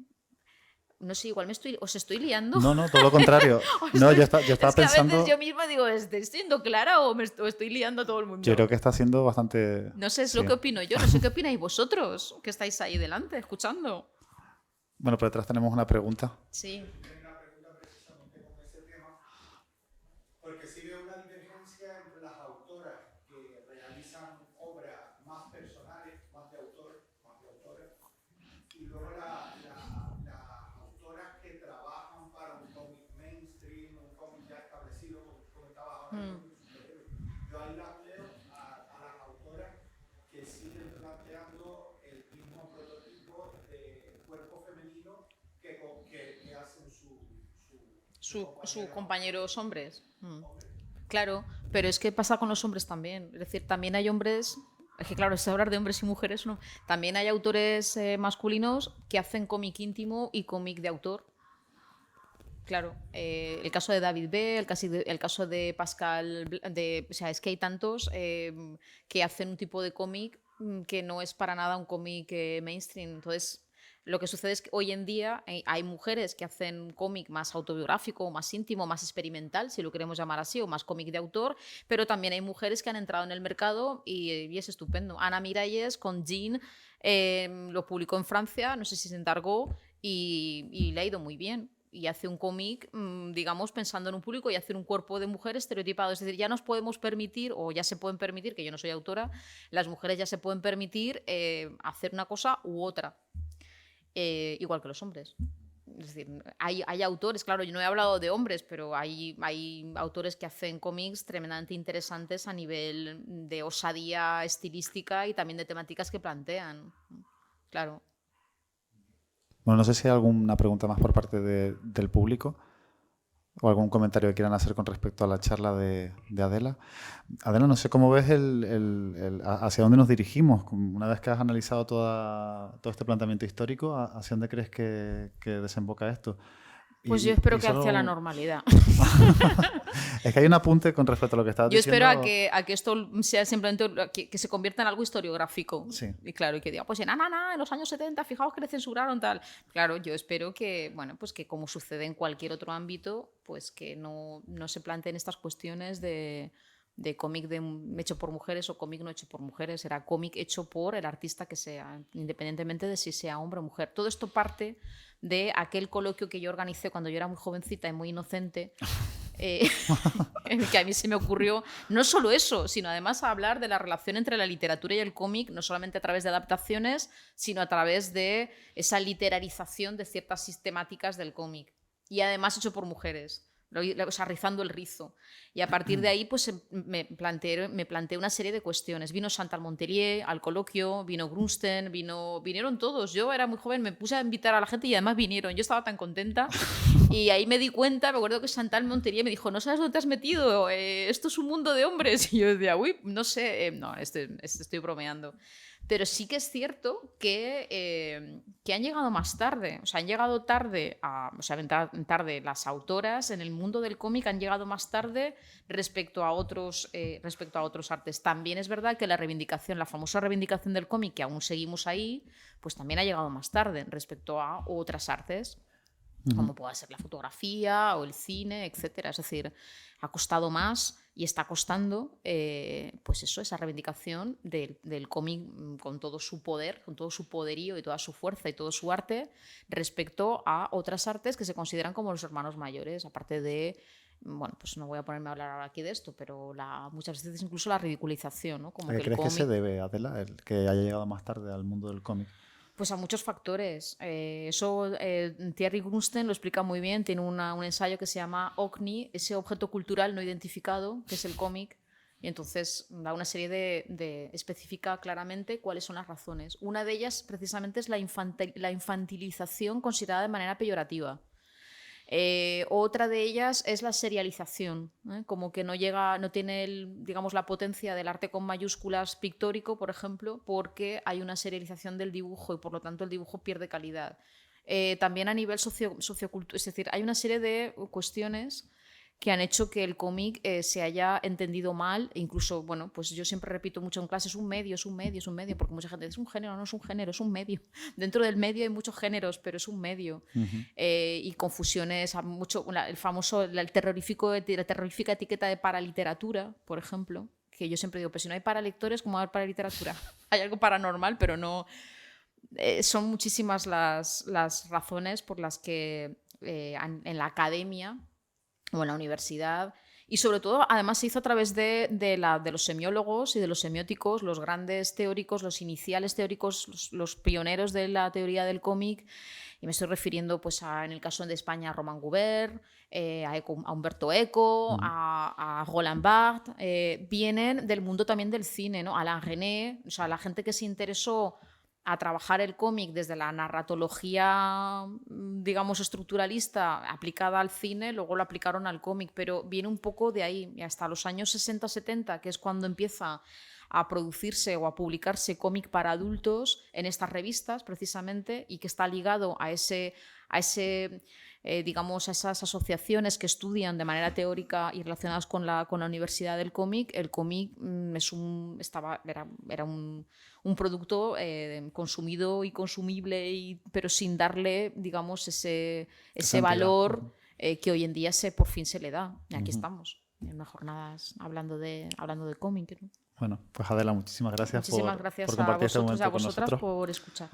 No sé, igual os estoy liando. No, todo lo contrario. No, yo estaba Es que a veces yo pensando. misma digo, ¿estoy siendo clara o estoy liando a todo el Yo creo mundo? que está siendo bastante. No sé, es lo Sí. que opino yo, no sé qué opináis vosotros, que estáis ahí delante, escuchando. Bueno, por detrás tenemos una pregunta. Sí. Una pregunta precisamente con ese tema, porque sí veo una divergencia entre las autoras que realizan obras más personales, más de autor, más de autores, y luego las autoras que trabajan para un cómic mainstream, un cómic ya establecido, como comentabas ahora, yo ahí las veo a las autoras que siguen planteando el mismo prototipo de cuerpo femenino que hacen Su compañeros hombres. Claro, pero es que pasa con los hombres también. Es decir, también hay hombres. Es que claro, es hablar de hombres y mujeres, ¿no? También hay autores masculinos que hacen cómic íntimo y cómic de autor. Claro, el caso de David B., el caso de Pascal, o sea, es que hay tantos que hacen un tipo de cómic que no es para nada un cómic mainstream. Entonces, Lo que sucede es que hoy en día hay mujeres que hacen cómic más autobiográfico, más íntimo, más experimental, si lo queremos llamar así, o más cómic de autor, pero también hay mujeres que han entrado en el mercado y es estupendo. Ana Miralles con Jean lo publicó en Francia, no sé si se encargó, y le ha ido muy bien. Y hace un cómic, digamos, pensando en un público y hacer un cuerpo de mujer estereotipado. Es decir, ya nos podemos permitir, o ya se pueden permitir, que yo no soy autora, las mujeres ya se pueden permitir hacer una cosa u otra. Igual que los hombres. Es decir, hay autores, claro, yo no he hablado de hombres, pero hay autores que hacen cómics tremendamente interesantes a nivel de osadía estilística y también de temáticas que plantean. Claro. Bueno, no sé si hay alguna pregunta más por parte del público o algún comentario que quieran hacer con respecto a la charla de Adela. Adela, no sé cómo ves hacia dónde nos dirigimos. Una vez que has analizado todo este planteamiento histórico, ¿hacia dónde crees que desemboca esto? Pues yo espero que hacia la normalidad. Es que hay un apunte con respecto a lo que estabas diciendo. Yo espero a que esto sea simplemente que se convierta en algo historiográfico. Sí. Y claro, y que diga, pues en los años 70, fijaos que le censuraron tal. Claro, yo espero que, bueno, pues que como sucede en cualquier otro ámbito, pues que no se planteen estas cuestiones de cómic hecho por mujeres o cómic no hecho por mujeres. Será cómic hecho por el artista que sea, independientemente de si sea hombre o mujer. Todo esto parte de aquel coloquio que yo organicé cuando yo era muy jovencita y muy inocente, en el que a mí se me ocurrió no solo eso, sino además hablar de la relación entre la literatura y el cómic, no solamente a través de adaptaciones, sino a través de esa literarización de ciertas sistemáticas del cómic. Y además hecho por mujeres. O sea, rizando el rizo. Y a partir de ahí pues me planteé una serie de cuestiones. Vino Chantal Montelier al coloquio, vino Grunsten, vinieron todos. Yo era muy joven, me puse a invitar a la gente y además vinieron. Yo estaba tan contenta y ahí me di cuenta, me acuerdo que Chantal Montelier me dijo, no sabes dónde te has metido, esto es un mundo de hombres. Y yo decía, uy, no sé, no, estoy bromeando. Pero sí que es cierto que han llegado más tarde. O sea, han llegado tarde, tarde las autoras en el mundo del cómic, han llegado más tarde respecto a otros artes. También es verdad que la famosa reivindicación del cómic, que aún seguimos ahí, pues también ha llegado más tarde respecto a otras artes, como pueda ser la fotografía o el cine, etcétera. Es decir, ha costado más y está costando pues eso, esa reivindicación del cómic con todo su poder, con todo su poderío y toda su fuerza y todo su arte respecto a otras artes que se consideran como los hermanos mayores, aparte de, bueno, pues no voy a ponerme a hablar ahora aquí de esto, pero muchas veces incluso la ridiculización, ¿no? Como ¿A qué que crees que se debe, Adela, el que haya llegado más tarde al mundo del cómic? Pues a muchos factores. Eso Thierry Grunsten lo explica muy bien. Tiene un ensayo que se llama OCNI, ese objeto cultural no identificado, que es el cómic. Y entonces da una serie especifica claramente cuáles son las razones. Una de ellas precisamente es la infantilización considerada de manera peyorativa. Otra de ellas es la serialización, como que no tiene digamos, la potencia del arte con mayúsculas pictórico, por ejemplo, porque hay una serialización del dibujo y por lo tanto el dibujo pierde calidad. También a nivel sociocultural, es decir, hay una serie de cuestiones que han hecho que el cómic se haya entendido mal. Incluso, bueno, pues yo siempre repito mucho en clase, es un medio, porque mucha gente dice, es un género, no es un género, es un medio. Dentro del medio hay muchos géneros, pero es un medio. Y confusiones, la terrorífica etiqueta de paraliteratura, por ejemplo, que yo siempre digo, pues si no hay paralectores, ¿cómo va a haber paraliteratura? Hay algo paranormal, pero no... son muchísimas las razones por las que en la academia o en la universidad, y sobre todo además se hizo a través de los semiólogos y de los semióticos, los grandes teóricos, los iniciales teóricos, los pioneros de la teoría del cómic, y me estoy refiriendo pues en el caso de España a Romain Gubert, a Humberto Eco, a Roland Barthes, vienen del mundo también del cine, ¿no? Alain René, o sea, la gente que se interesó a trabajar el cómic desde la narratología, digamos, estructuralista aplicada al cine, luego lo aplicaron al cómic, pero viene un poco de ahí. Y hasta los años 60-70, que es cuando empieza a producirse o a publicarse cómic para adultos en estas revistas, precisamente, y que está ligado a ese digamos, a esas asociaciones que estudian de manera teórica y relacionadas con la universidad del cómic, el cómic era un producto consumido y consumible, pero sin darle, digamos, ese valor que hoy en día por fin se le da. Y aquí estamos, en unas jornadas hablando de cómic, ¿no? Bueno, pues Adela, muchísimas gracias Muchísimas gracias por compartir a este vosotros y momento a con vosotras nosotros. por escuchar.